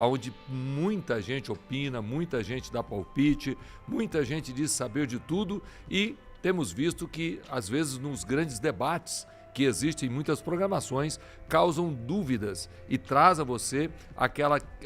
onde muita gente opina, muita gente dá palpite, muita gente diz saber de tudo e temos visto que, às vezes, nos grandes debates que existem em muitas programações, causam dúvidas e traz a você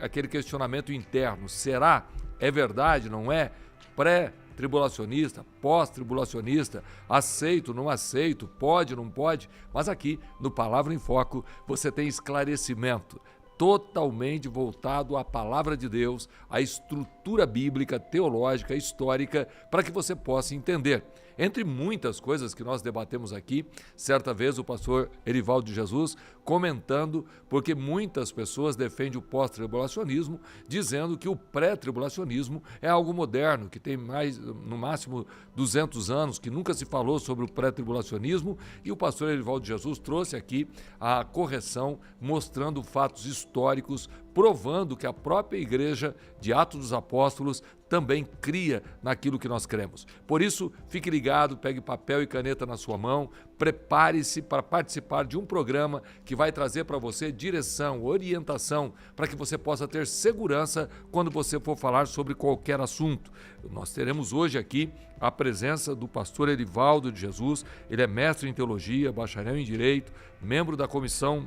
aquele questionamento interno. Será? É verdade? Não é? Pré-tribulacionista, pós-tribulacionista, aceito, não aceito, pode, não pode? Mas aqui, no Palavra em Foco, você tem esclarecimento totalmente voltado à palavra de Deus, à estrutura bíblica, teológica, histórica, para que você possa entender. Entre muitas coisas que nós debatemos aqui, certa vez o pastor Erivaldo de Jesus comentando, porque muitas pessoas defendem o pós-tribulacionismo, dizendo que o pré-tribulacionismo é algo moderno, que tem no máximo 200 anos, que nunca se falou sobre o pré-tribulacionismo, e o pastor Erivaldo de Jesus trouxe aqui a correção, mostrando fatos históricos, provando que a própria igreja de Atos dos Apóstolos também cria naquilo que nós cremos. Por isso, fique ligado, pegue papel e caneta na sua mão, prepare-se para participar de um programa que vai trazer para você direção, orientação, para que você possa ter segurança quando você for falar sobre qualquer assunto. Nós teremos hoje aqui a presença do pastor Erivaldo de Jesus. Ele é mestre em teologia, bacharel em direito, membro da comissão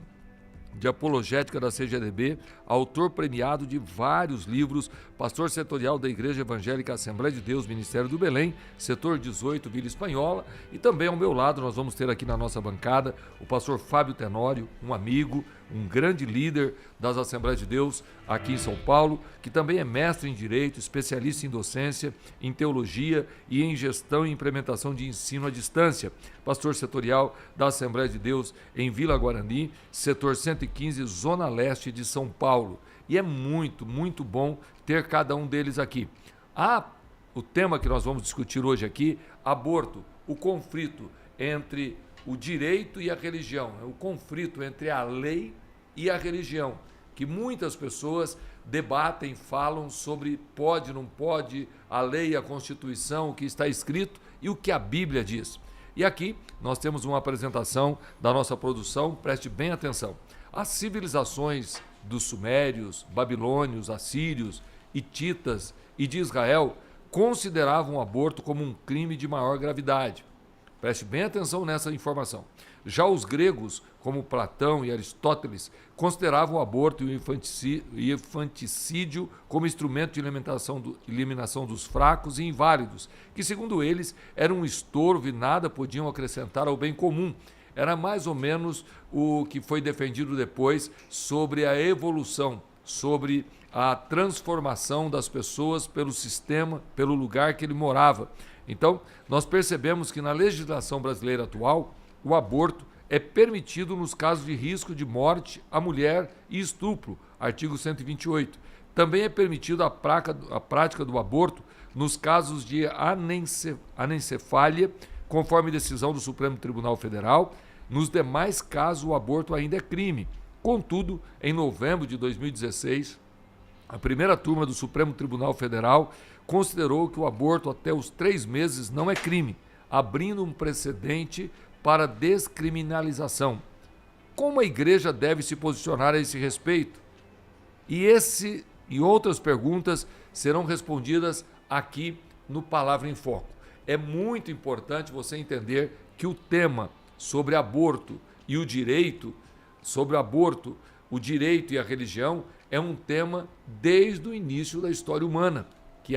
de apologética da CGDB, autor premiado de vários livros, pastor setorial da Igreja Evangélica Assembleia de Deus, Ministério do Belém, setor 18, Vila Espanhola, e também ao meu lado nós vamos ter aqui na nossa bancada o pastor Fábio Tenório, um amigo, um grande líder das Assembleias de Deus aqui em São Paulo, que também é mestre em Direito, especialista em docência, em teologia e em gestão e implementação de ensino à distância. Pastor setorial da Assembleia de Deus em Vila Guarani, setor 115, Zona Leste de São Paulo. E é muito, muito bom ter cada um deles aqui. O tema que nós vamos discutir hoje aqui, aborto, o conflito entre o direito e a religião, o conflito entre a lei e a religião, que muitas pessoas debatem, falam sobre pode, não pode, a lei, a Constituição, o que está escrito e o que a Bíblia diz. E aqui nós temos uma apresentação da nossa produção, preste bem atenção. As civilizações dos sumérios, babilônios, assírios, hititas e de Israel consideravam o aborto como um crime de maior gravidade. Preste bem atenção nessa informação. Já os gregos, como Platão e Aristóteles, consideravam o aborto e o infanticídio como instrumento de eliminação dos fracos e inválidos, que, segundo eles, eram um estorvo e nada podiam acrescentar ao bem comum. Era mais ou menos o que foi defendido depois sobre a evolução, sobre a transformação das pessoas pelo sistema, pelo lugar que ele morava. Então, nós percebemos que na legislação brasileira atual, o aborto é permitido nos casos de risco de morte à mulher e estupro, artigo 128. Também é permitido a prática do aborto nos casos de anencefalia, conforme decisão do Supremo Tribunal Federal. Nos demais casos, o aborto ainda é crime. Contudo, em novembro de 2016, a primeira turma do Supremo Tribunal Federal considerou que o aborto até os 3 meses não é crime, abrindo um precedente para descriminalização. Como a igreja deve se posicionar a esse respeito? E outras perguntas serão respondidas aqui no Palavra em Foco. É muito importante você entender que o tema sobre aborto e o direito, sobre aborto, o direito e a religião, é um tema desde o início da história humana, que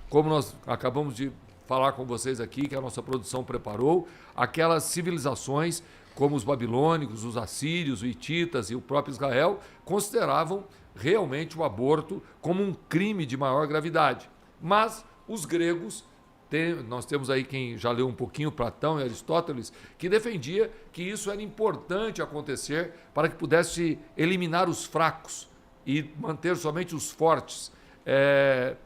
como nós acabamos de falar com vocês aqui, que a nossa produção preparou, aquelas civilizações como os babilônicos, os assírios, os hititas e o próprio Israel consideravam realmente o aborto como um crime de maior gravidade. Mas os gregos, nós temos aí quem já leu um pouquinho, Platão e Aristóteles, que defendia que isso era importante acontecer para que pudesse eliminar os fracos e manter somente os fortes. É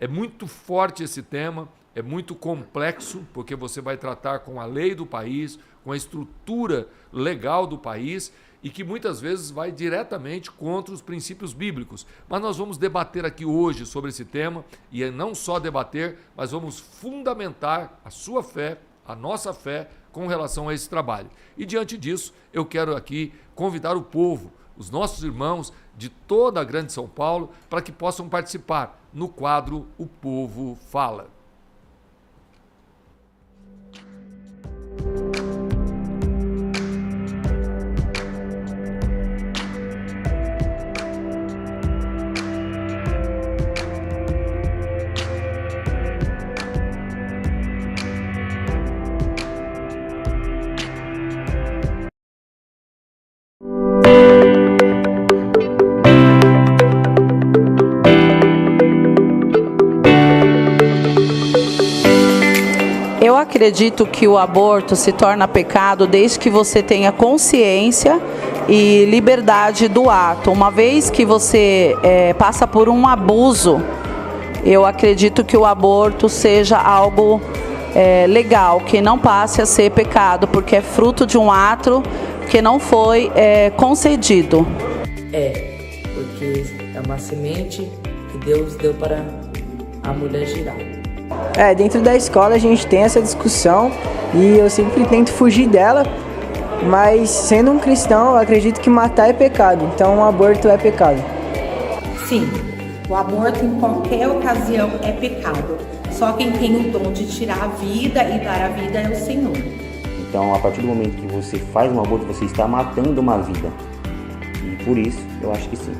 muito forte esse tema, é muito complexo, porque você vai tratar com a lei do país, com a estrutura legal do país e que muitas vezes vai diretamente contra os princípios bíblicos. Mas nós vamos debater aqui hoje sobre esse tema e não só debater, mas vamos fundamentar a sua fé, a nossa fé com relação a esse trabalho. E diante disso, eu quero aqui convidar o povo, os nossos irmãos de toda a Grande São Paulo para que possam participar no quadro O Povo Fala. Eu acredito que o aborto se torna pecado desde que você tenha consciência e liberdade do ato. Uma vez que você passa por um abuso, eu acredito que o aborto seja algo legal, que não passe a ser pecado, porque é fruto de um ato que não foi concedido. Porque é uma semente que Deus deu para a mulher girar. Dentro da escola a gente tem essa discussão e eu sempre tento fugir dela, mas sendo um cristão eu acredito que matar é pecado, então o aborto é pecado. Sim, o aborto em qualquer ocasião é pecado, só quem tem o dom de tirar a vida e dar a vida é o Senhor. Então, a partir do momento que você faz um aborto, você está matando uma vida, e por isso eu acho que sim.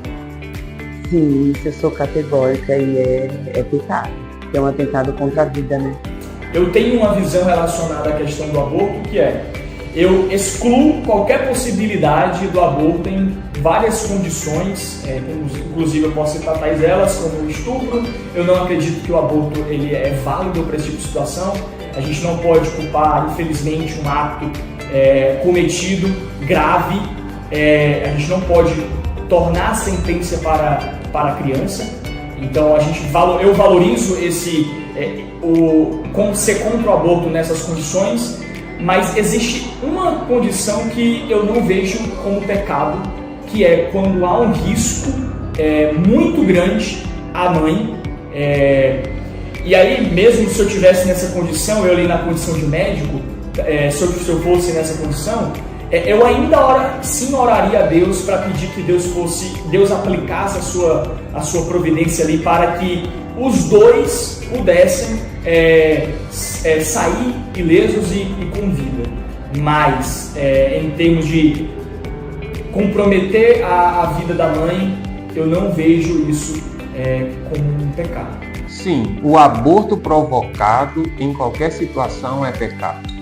Sim, isso eu sou categórica e é pecado. É um atentado contra a vida, né? Eu tenho uma visão relacionada à questão do aborto, que eu excluo qualquer possibilidade do aborto em várias condições, inclusive eu posso citar tais elas como o estupro. Eu não acredito que o aborto ele é válido para esse tipo de situação. A gente não pode culpar, infelizmente, um ato cometido grave. A gente não pode tornar a sentença para a criança. Então eu valorizo ser contra o aborto nessas condições, mas existe uma condição que eu não vejo como pecado, que é quando há um risco muito grande à mãe. E aí, mesmo se eu estivesse nessa condição, eu ali na condição de médico, se eu fosse nessa condição, eu ainda sim oraria a Deus para pedir que Deus aplicasse a sua providência ali para que os dois pudessem sair ilesos e com vida. Mas, em termos de comprometer a vida da mãe, eu não vejo isso como um pecado. Sim, o aborto provocado em qualquer situação é pecado.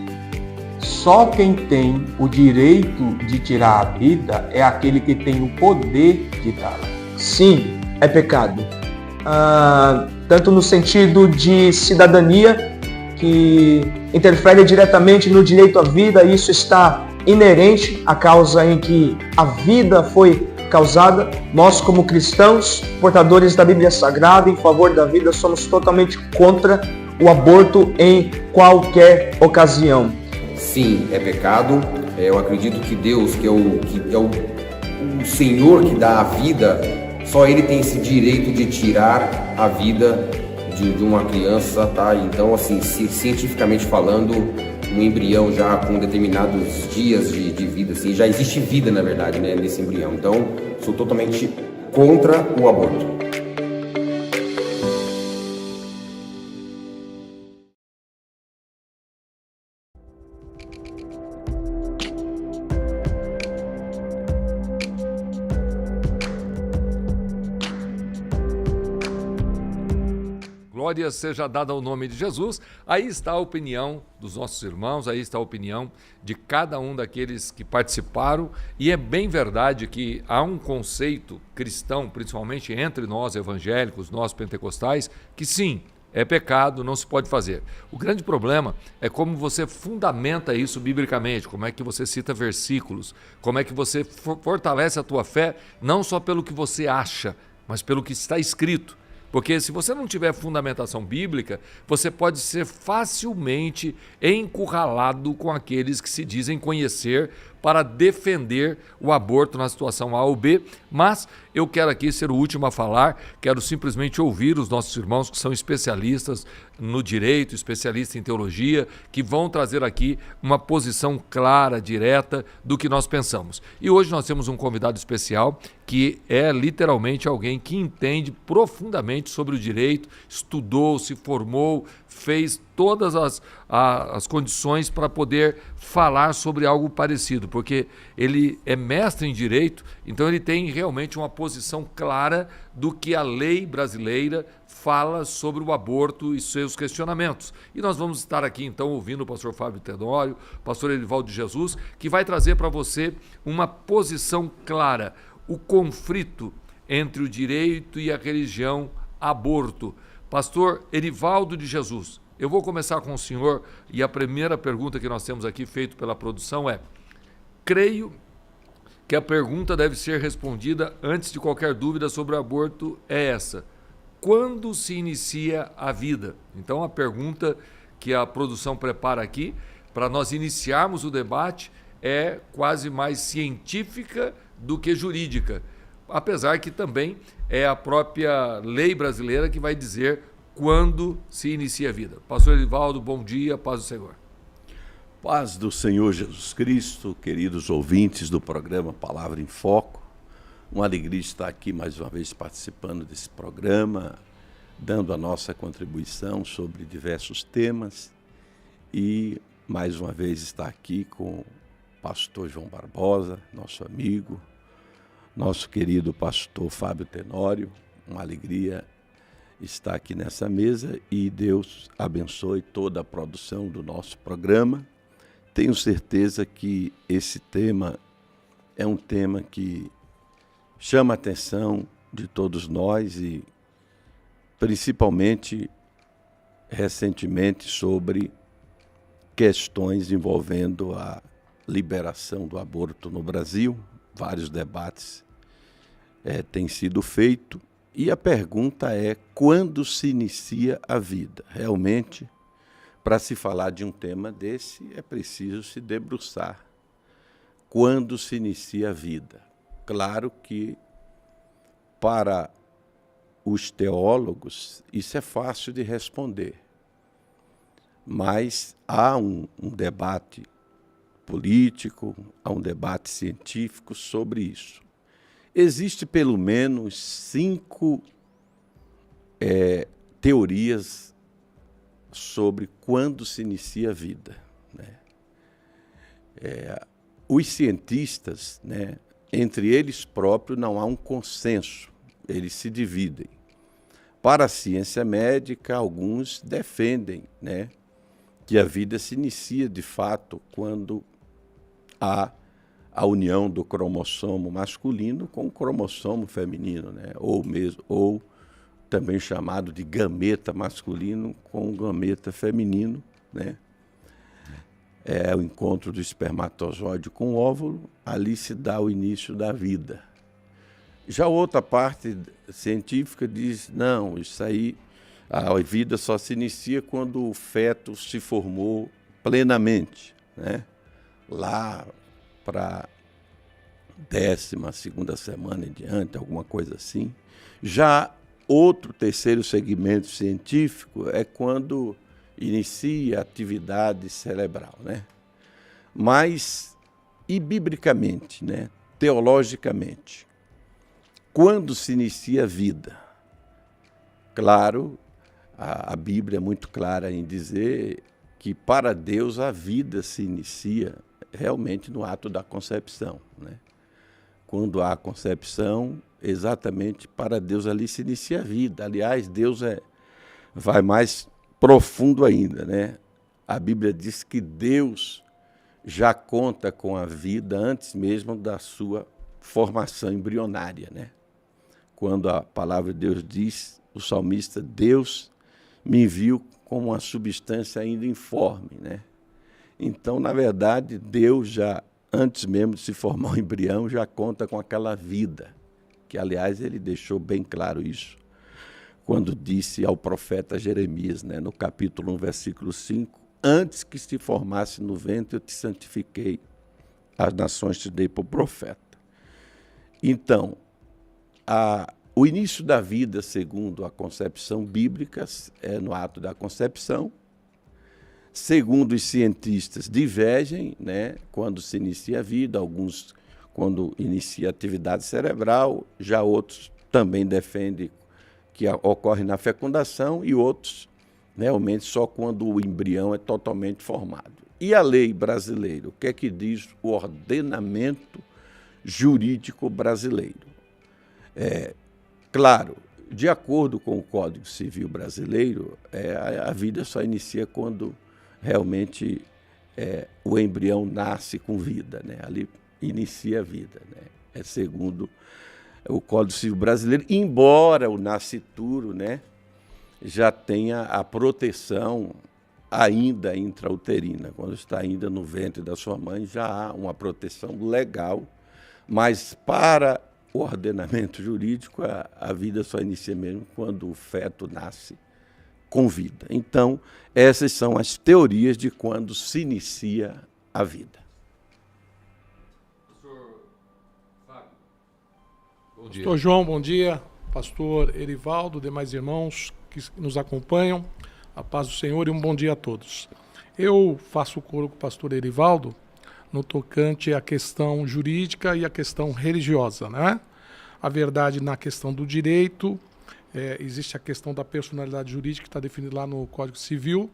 Só quem tem o direito de tirar a vida é aquele que tem o poder de dá-la. Sim, é pecado. Tanto no sentido de cidadania, que interfere diretamente no direito à vida, isso está inerente à causa em que a vida foi causada. Nós, como cristãos, portadores da Bíblia Sagrada em favor da vida, somos totalmente contra o aborto em qualquer ocasião. Sim, é pecado. Eu acredito que Deus, que é o Senhor que dá a vida, só Ele tem esse direito de tirar a vida de uma criança, tá? Então, assim, cientificamente falando, um embrião já com determinados dias de vida, assim, já existe vida, na verdade, né, nesse embrião. Então, sou totalmente contra o aborto. Glória seja dada ao nome de Jesus. Aí está a opinião dos nossos irmãos, aí está a opinião de cada um daqueles que participaram, e é bem verdade que há um conceito cristão, principalmente entre nós evangélicos, nós pentecostais, que sim, é pecado, não se pode fazer. O grande problema é como você fundamenta isso biblicamente, como é que você cita versículos, como é que você fortalece a tua fé, não só pelo que você acha, mas pelo que está escrito. Porque se você não tiver fundamentação bíblica, você pode ser facilmente encurralado com aqueles que se dizem conhecer para defender o aborto na situação A ou B, mas eu quero aqui ser o último a falar, quero simplesmente ouvir os nossos irmãos que são especialistas no direito, especialistas em teologia, que vão trazer aqui uma posição clara, direta do que nós pensamos. E hoje nós temos um convidado especial que é literalmente alguém que entende profundamente sobre o direito, estudou, se formou, fez todas as condições para poder falar sobre algo parecido, porque ele é mestre em direito, então ele tem realmente uma posição clara do que a lei brasileira fala sobre o aborto e seus questionamentos. E nós vamos estar aqui então ouvindo o pastor Fábio Tenório, o pastor Erivaldo de Jesus, que vai trazer para você uma posição clara, o conflito entre o direito e a religião, aborto. Pastor Erivaldo de Jesus, eu vou começar com o senhor e a primeira pergunta que nós temos aqui feito pela produção é: creio que a pergunta deve ser respondida antes de qualquer dúvida sobre o aborto é essa: quando se inicia a vida? Então a pergunta que a produção prepara aqui para nós iniciarmos o debate é quase mais científica do que jurídica, apesar que também é a própria lei brasileira que vai dizer quando se inicia a vida. Pastor Erivaldo, bom dia, paz do Senhor. Paz do Senhor Jesus Cristo, queridos ouvintes do programa Palavra em Foco. Uma alegria estar aqui mais uma vez participando desse programa, dando a nossa contribuição sobre diversos temas e mais uma vez estar aqui com o pastor João Barbosa, nosso amigo, nosso querido pastor Fábio Tenório. Uma alegria estar aqui nessa mesa e Deus abençoe toda a produção do nosso programa. Tenho certeza que esse tema é um tema que chama a atenção de todos nós e principalmente recentemente sobre questões envolvendo a liberação do aborto no Brasil. Vários debates têm sido feitos e a pergunta é: quando se inicia a vida? Realmente, para se falar de um tema desse, é preciso se debruçar. Quando se inicia a vida? Claro que, para os teólogos, isso é fácil de responder, mas há um debate político, há um debate científico sobre isso. Existe pelo menos 5 teorias sobre quando se inicia a vida, né? Os cientistas, né, entre eles próprios não há um consenso, eles se dividem. Para a ciência médica, alguns defendem, né, que a vida se inicia de fato quando há a união do cromossomo masculino com o cromossomo feminino, né, ou também chamado de gameta masculino com o gameta feminino, né? É o encontro do espermatozoide com o óvulo, ali se dá o início da vida. Já outra parte científica diz: não, isso aí, a vida só se inicia quando o feto se formou plenamente, né? Lá para 12ª semana em diante, alguma coisa assim. Já terceiro segmento científico é quando inicia a atividade cerebral, né? Mas, e biblicamente, né? Teologicamente, quando se inicia a vida? Claro, a Bíblia é muito clara em dizer que para Deus a vida se inicia realmente no ato da concepção, né? Quando há concepção, exatamente para Deus ali se inicia a vida. Aliás, Deus vai mais profundo ainda, né? A Bíblia diz que Deus já conta com a vida antes mesmo da sua formação embrionária, né? Quando a palavra de Deus diz, o salmista: Deus me viu como uma substância ainda informe, né? Então, na verdade, Deus já, antes mesmo de se formar o embrião, já conta com aquela vida, que, aliás, ele deixou bem claro isso quando disse ao profeta Jeremias, né, no capítulo 1, versículo 5, antes que se formasse no ventre, eu te santifiquei, as nações te dei por profeta. Então, o início da vida, segundo a concepção bíblica, é no ato da concepção. Segundo os cientistas, divergem, né, quando se inicia a vida, alguns quando inicia a atividade cerebral, já outros também defendem que ocorre na fecundação e outros realmente só quando o embrião é totalmente formado. E a lei brasileira, o que é que diz o ordenamento jurídico brasileiro? Claro, de acordo com o Código Civil brasileiro, a vida só inicia quando realmente o embrião nasce com vida, né? Ali inicia a vida, né? Segundo o Código Civil brasileiro, embora o nascituro, né, já tenha a proteção ainda intrauterina, quando está ainda no ventre da sua mãe, já há uma proteção legal, mas para o ordenamento jurídico, a vida só inicia mesmo quando o feto nasce com vida. Então, essas são as teorias de quando se inicia a vida. Pastor Fábio. Bom dia. Pastor João, bom dia. Pastor Erivaldo, demais irmãos que nos acompanham, a paz do Senhor e um bom dia a todos. Eu faço coro com o pastor Erivaldo no tocante à questão jurídica e à questão religiosa, né? A verdade na questão do direito, existe a questão da personalidade jurídica que está definida lá no Código Civil,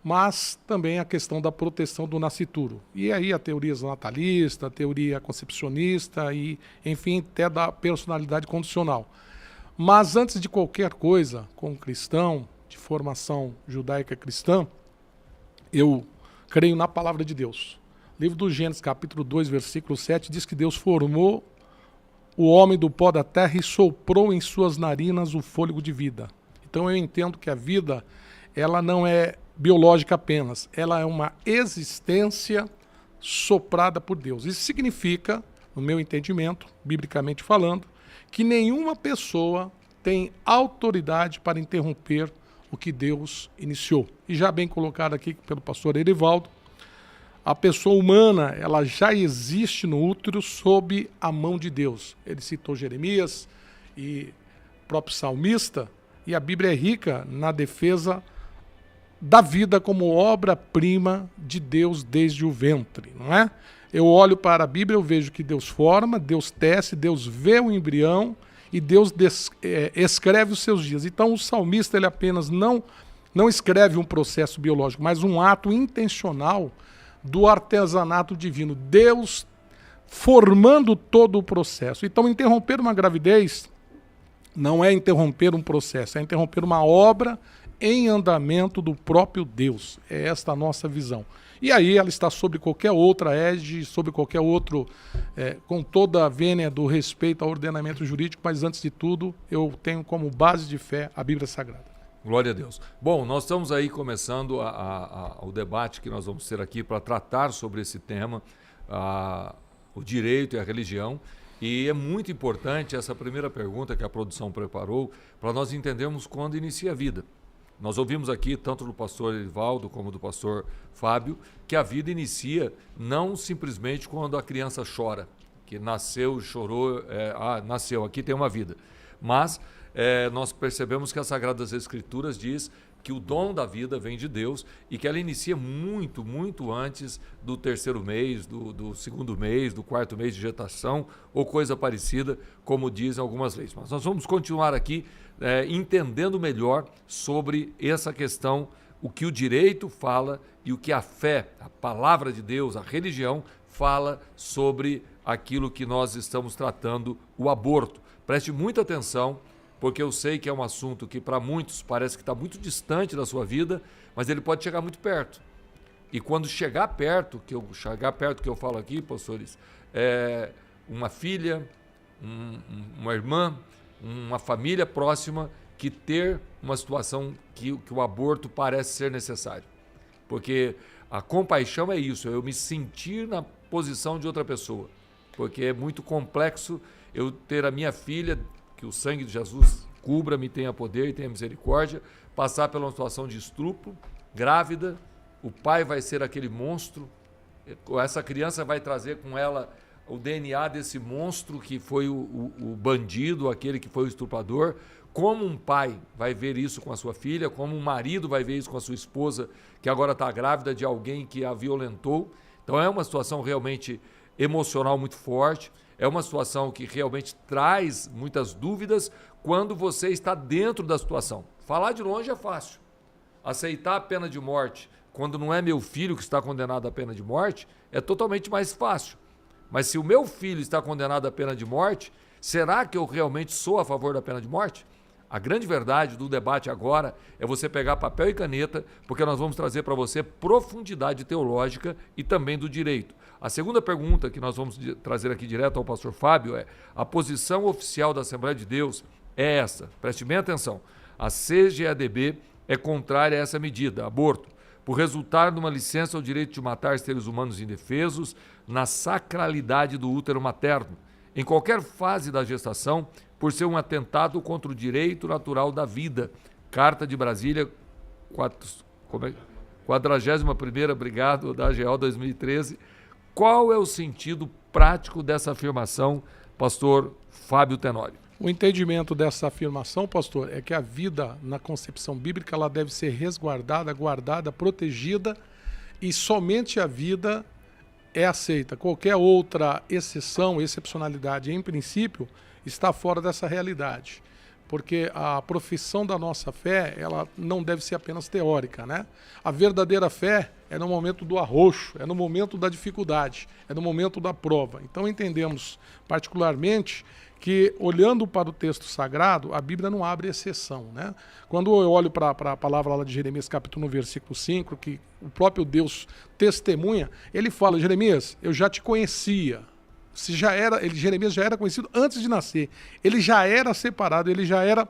mas também a questão da proteção do nascituro. E aí a teoria natalista, a teoria concepcionista e, enfim, até da personalidade condicional. Mas antes de qualquer coisa, como cristão, de formação judaica cristã, eu creio na palavra de Deus. O livro do Gênesis, capítulo 2, versículo 7, diz que Deus formou o homem do pó da terra e soprou em suas narinas o fôlego de vida. Então eu entendo que a vida, ela não é biológica apenas, ela é uma existência soprada por Deus. Isso significa, no meu entendimento, biblicamente falando, que nenhuma pessoa tem autoridade para interromper o que Deus iniciou. E já bem colocado aqui pelo pastor Erivaldo, a pessoa humana, ela já existe no útero sob a mão de Deus. Ele citou Jeremias e o próprio salmista, e a Bíblia é rica na defesa da vida como obra-prima de Deus desde o ventre, não é? Eu olho para a Bíblia, eu vejo que Deus forma, Deus tece, Deus vê o embrião e Deus escreve os seus dias. Então o salmista, ele apenas não escreve um processo biológico, mas um ato intencional do artesanato divino, Deus formando todo o processo. Então interromper uma gravidez não é interromper um processo, é interromper uma obra em andamento do próprio Deus. É esta a nossa visão. E aí ela está sobre qualquer outra égide, sobre qualquer outro, com toda a vênia do respeito ao ordenamento jurídico, mas antes de tudo, eu tenho como base de fé a Bíblia Sagrada. Glória a Deus. Bom, nós estamos aí começando o debate que nós vamos ter aqui para tratar sobre esse tema, o direito e a religião. E é muito importante essa primeira pergunta que a produção preparou para nós entendermos quando inicia a vida. Nós ouvimos aqui, tanto do pastor Erivaldo como do pastor Fábio, que a vida inicia não simplesmente quando a criança chora, que nasceu, chorou, nasceu, aqui tem uma vida. Mas nós percebemos que as Sagradas Escrituras diz que o dom da vida vem de Deus e que ela inicia muito, muito antes do terceiro mês, do segundo mês, do quarto mês de gestação ou coisa parecida, como dizem algumas leis. Mas nós vamos continuar aqui entendendo melhor sobre essa questão, o que o direito fala e o que a fé, a palavra de Deus, a religião fala sobre aquilo que nós estamos tratando, o aborto. Preste muita atenção, porque eu sei que é um assunto que para muitos parece que está muito distante da sua vida, mas ele pode chegar muito perto. E quando chegar perto, que eu falo aqui, pastores, uma filha, uma irmã, uma família próxima que ter uma situação que o aborto parece ser necessário. Porque a compaixão é isso, eu me sentir na posição de outra pessoa. Porque é muito complexo eu ter a minha filha, que o sangue de Jesus cubra-me, tenha poder e tenha misericórdia, passar pela uma situação de estupro, grávida, o pai vai ser aquele monstro, essa criança vai trazer com ela o DNA desse monstro que foi o bandido, aquele que foi o estuprador. Como um pai vai ver isso com a sua filha, como um marido vai ver isso com a sua esposa, que agora está grávida de alguém que a violentou. Então é uma situação realmente emocional muito forte, é uma situação que realmente traz muitas dúvidas quando você está dentro da situação. Falar de longe é fácil. Aceitar a pena de morte, quando não é meu filho que está condenado à pena de morte, é totalmente mais fácil. Mas se o meu filho está condenado à pena de morte, será que eu realmente sou a favor da pena de morte? A grande verdade do debate agora é você pegar papel e caneta, porque nós vamos trazer para você profundidade teológica e também do direito. A segunda pergunta que nós vamos trazer aqui direto ao pastor Fábio é: a posição oficial da Assembleia de Deus é essa, preste bem atenção, a CGADB é contrária a essa medida, aborto, por resultar de uma licença ao direito de matar seres humanos indefesos na sacralidade do útero materno, em qualquer fase da gestação, por ser um atentado contra o direito natural da vida. Carta de Brasília, 41ª Brigada da AGO 2013. Qual é o sentido prático dessa afirmação, pastor Fábio Tenório? O entendimento dessa afirmação, pastor, é que a vida na concepção bíblica ela deve ser resguardada, guardada, protegida, e somente a vida é aceita. Qualquer outra exceção, excepcionalidade, em princípio, está fora dessa realidade. Porque a profissão da nossa fé, ela não deve ser apenas teórica, né? A verdadeira fé é no momento do arroxo, é no momento da dificuldade, é no momento da prova. Então entendemos particularmente que, olhando para o texto sagrado, a Bíblia não abre exceção, né? Quando eu olho para a palavra lá de Jeremias, capítulo 1, versículo 5, que o próprio Deus testemunha, ele fala: Jeremias, eu já te conhecia. Jeremias já era conhecido antes de nascer. Ele já era separado, ele já era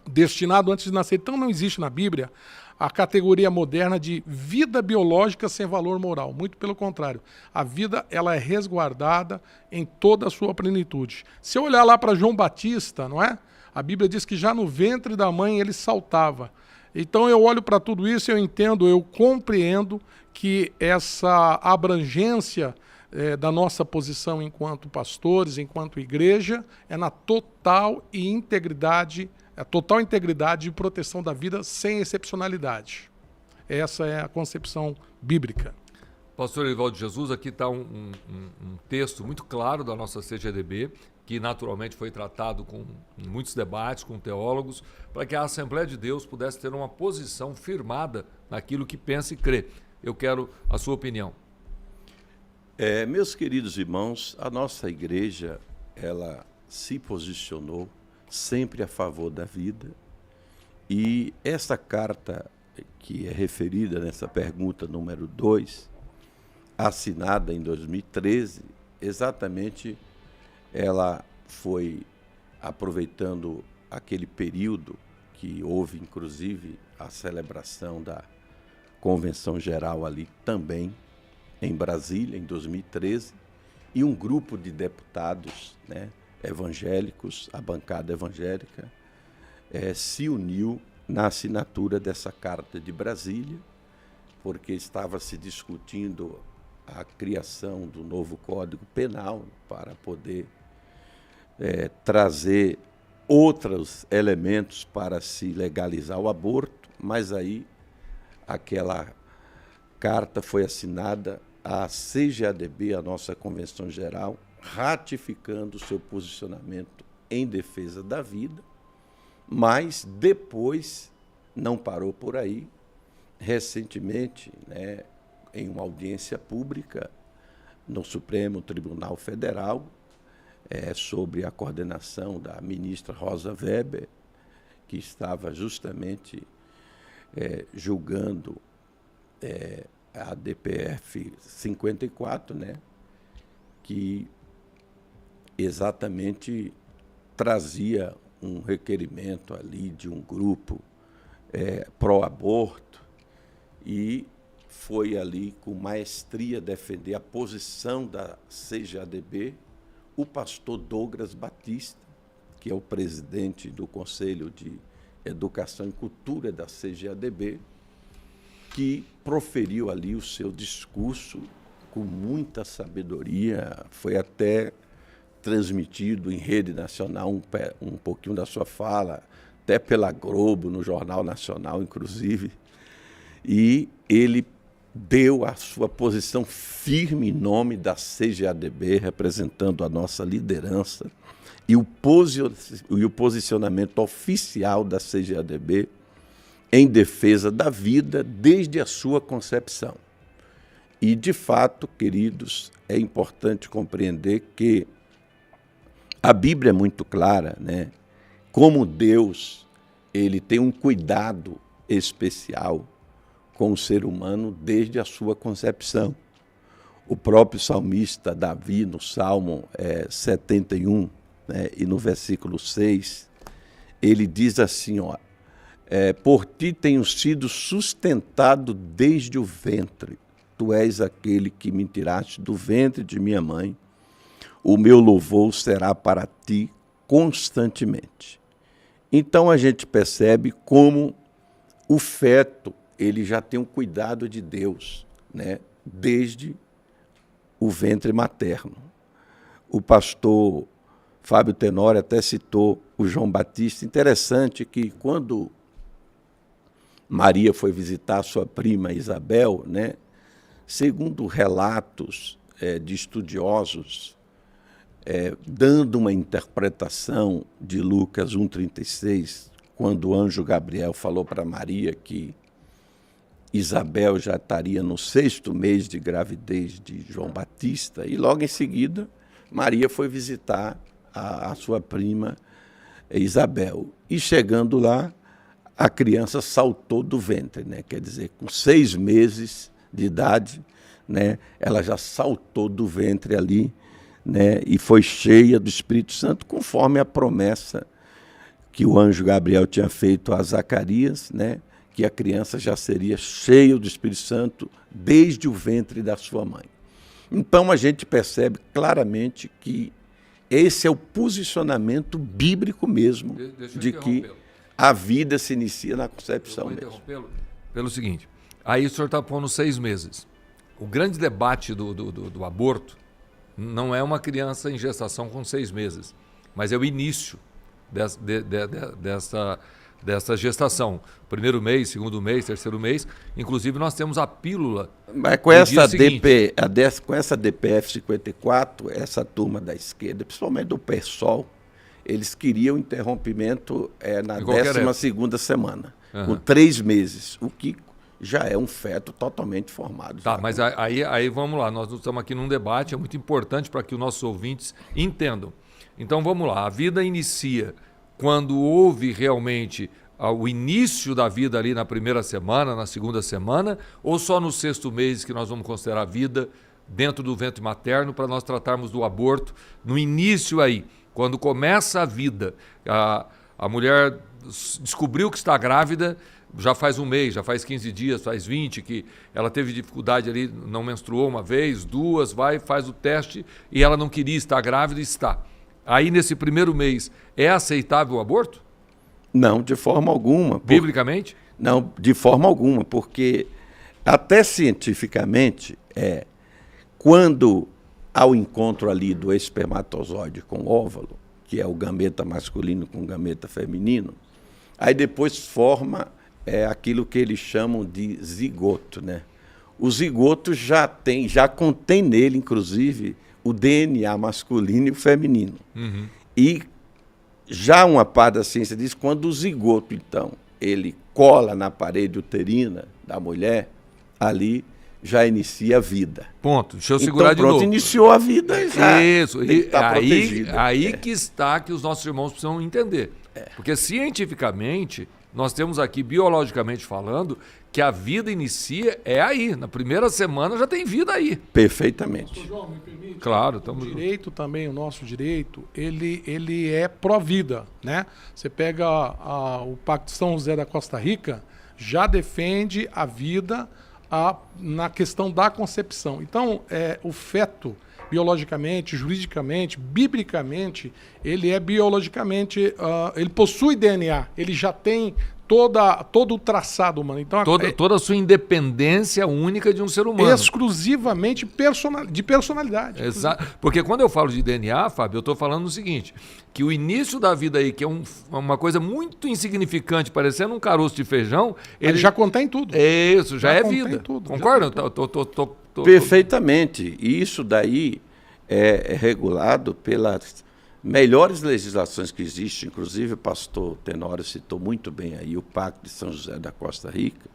destinado antes de nascer. Então não existe na Bíblia a categoria moderna de vida biológica sem valor moral. Muito pelo contrário. A vida ela é resguardada em toda a sua plenitude. Se eu olhar lá para João Batista, não é? A Bíblia diz que já no ventre da mãe ele saltava. Então eu olho para tudo isso, eu entendo, eu compreendo que essa abrangência da nossa posição enquanto pastores, enquanto igreja, é na total integridade e proteção da vida sem excepcionalidade. Essa é a concepção bíblica. Pastor Erivaldo Jesus, aqui está um texto muito claro da nossa CGADB, que naturalmente foi tratado com muitos debates com teólogos, para que a Assembleia de Deus pudesse ter uma posição firmada naquilo que pensa e crê. Eu quero a sua opinião. Meus queridos irmãos, a nossa igreja, ela se posicionou sempre a favor da vida, e essa carta que é referida nessa pergunta número 2, assinada em 2013, exatamente ela foi aproveitando aquele período que houve, inclusive, a celebração da Convenção Geral ali também, em Brasília, em 2013, e um grupo de deputados, né, evangélicos, a bancada evangélica, se uniu na assinatura dessa Carta de Brasília, porque estava se discutindo a criação do novo Código Penal para poder trazer outros elementos para se legalizar o aborto, mas aí aquela carta foi assinada, a CGADB, a nossa Convenção Geral, ratificando o seu posicionamento em defesa da vida, mas depois não parou por aí. Recentemente, né, em uma audiência pública no Supremo Tribunal Federal, sobre a coordenação da ministra Rosa Weber, que estava justamente julgando a DPF 54, né, que exatamente trazia um requerimento ali de um grupo pró-aborto, e foi ali com maestria defender a posição da CGADB o pastor Douglas Batista, que é o presidente do Conselho de Educação e Cultura da CGADB, que proferiu ali o seu discurso com muita sabedoria, foi até transmitido em rede nacional um pouquinho da sua fala, até pela Globo, no Jornal Nacional, inclusive, e ele deu a sua posição firme em nome da CGADB, representando a nossa liderança, e o posicionamento oficial da CGADB em defesa da vida desde a sua concepção. E, de fato, queridos, é importante compreender que a Bíblia é muito clara, né? Como Deus, ele tem um cuidado especial com o ser humano desde a sua concepção. O próprio salmista Davi, no Salmo 71, né, e no versículo 6, ele diz assim, ó, por ti tenho sido sustentado desde o ventre. Tu és aquele que me tiraste do ventre de minha mãe. O meu louvor será para ti constantemente. Então a gente percebe como o feto ele já tem um cuidado de Deus, né, desde o ventre materno. O pastor Fábio Tenório até citou o João Batista. Interessante que quando Maria foi visitar sua prima Isabel, né, segundo relatos de estudiosos, dando uma interpretação de Lucas 1,36, quando o anjo Gabriel falou para Maria que Isabel já estaria no 6º mês de gravidez de João Batista, e logo em seguida Maria foi visitar a sua prima Isabel. E chegando lá, a criança saltou do ventre, né? Quer dizer, com 6 meses de idade, né, ela já saltou do ventre ali, né, e foi cheia do Espírito Santo, conforme a promessa que o anjo Gabriel tinha feito a Zacarias, né, que a criança já seria cheia do Espírito Santo desde o ventre da sua mãe. Então a gente percebe claramente que esse é o posicionamento bíblico mesmo de que a vida se inicia na concepção mesmo. Pelo seguinte, aí o senhor está pondo 6 meses. O grande debate do aborto não é uma criança em gestação com 6 meses, mas é o início dessa gestação. 1º mês, 2º mês, 3º mês. Inclusive, nós temos a pílula. Mas com essa DPF 54, essa turma da esquerda, principalmente do PSOL, eles queriam interrompimento na 12ª semana, com 3 meses, o que já é um feto totalmente formado. Tá, mas aí vamos lá, nós estamos aqui num debate, é muito importante para que os nossos ouvintes entendam. Então vamos lá, a vida inicia quando houve realmente o início da vida ali na 1ª semana, na 2ª semana, ou só no 6º mês que nós vamos considerar a vida dentro do ventre materno para nós tratarmos do aborto, no início aí, quando começa a vida, a mulher descobriu que está grávida, já faz 1 mês, já faz 15 dias, faz 20, que ela teve dificuldade ali, não menstruou uma vez, 2, vai, faz o teste e ela não queria estar grávida e está. Aí nesse 1º mês, é aceitável o aborto? Não, de forma alguma. Biblicamente? Não, de forma alguma, porque até cientificamente, quando há o encontro ali do espermatozoide com o óvulo, que é o gameta masculino com o gameta feminino, aí depois forma aquilo que eles chamam de zigoto, né? O zigoto já contém nele, inclusive, o DNA masculino e o feminino. Uhum. E já uma parte da ciência diz que quando o zigoto, então, ele cola na parede uterina da mulher, ali já inicia a vida. Ponto. Deixa eu segurar de novo. Iniciou a vida já. Isso. E aí que está que os nossos irmãos precisam entender. Porque cientificamente, nós temos aqui, biologicamente falando, que a vida inicia aí. Na 1ª semana já tem vida aí. Perfeitamente. Pastor João, me permite? Claro. O direito também, o nosso direito, ele é pró-vida, né? Você pega o Pacto de São José da Costa Rica, já defende a vida na questão da concepção. Então, o feto, biologicamente, juridicamente, biblicamente, ele é biologicamente, ele possui DNA, ele já tem todo o traçado humano. Então, Toda a sua independência única de um ser humano. Exclusivamente de personalidade. Exato. Porque quando eu falo de DNA, Fábio, eu estou falando o seguinte, que o início da vida aí, que é uma coisa muito insignificante, parecendo um caroço de feijão... Ele já contém tudo. Isso, já é vida. Tudo, concorda? Perfeitamente. E isso daí é regulado pelas melhores legislações que existem, inclusive o pastor Tenório citou muito bem aí o Pacto de São José da Costa Rica,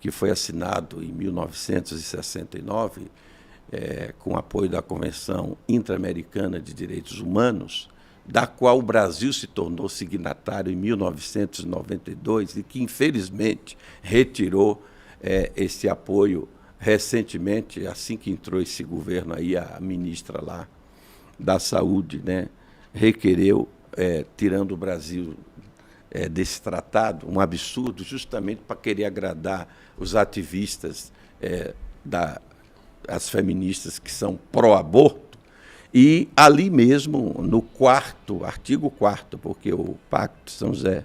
que foi assinado em 1969, com apoio da Convenção Interamericana de Direitos Humanos, da qual o Brasil se tornou signatário em 1992 e que, infelizmente, retirou esse apoio recentemente, assim que entrou esse governo aí, a ministra lá da Saúde, né, requereu, tirando o Brasil desse tratado, um absurdo, justamente para querer agradar os ativistas, as feministas que são pró-aborto, e ali mesmo, no artigo 4º, porque o Pacto de São José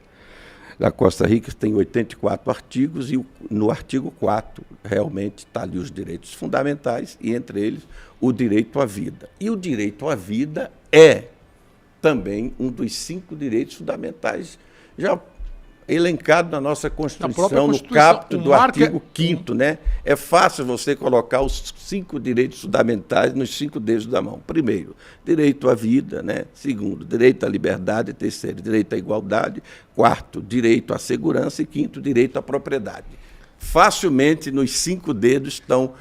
da Costa Rica tem 84 artigos, e no artigo 4 realmente está ali os direitos fundamentais, e entre eles o direito à vida. E o direito à vida é também um dos 5 direitos fundamentais já elencado na nossa Constituição, no caput do artigo 5º, né? É fácil você colocar os 5 direitos fundamentais nos 5 dedos da mão. Primeiro, direito à vida, né? Segundo, direito à liberdade. Terceiro, direito à igualdade. Quarto, direito à segurança. E quinto, direito à propriedade. Facilmente nos 5 dedos estão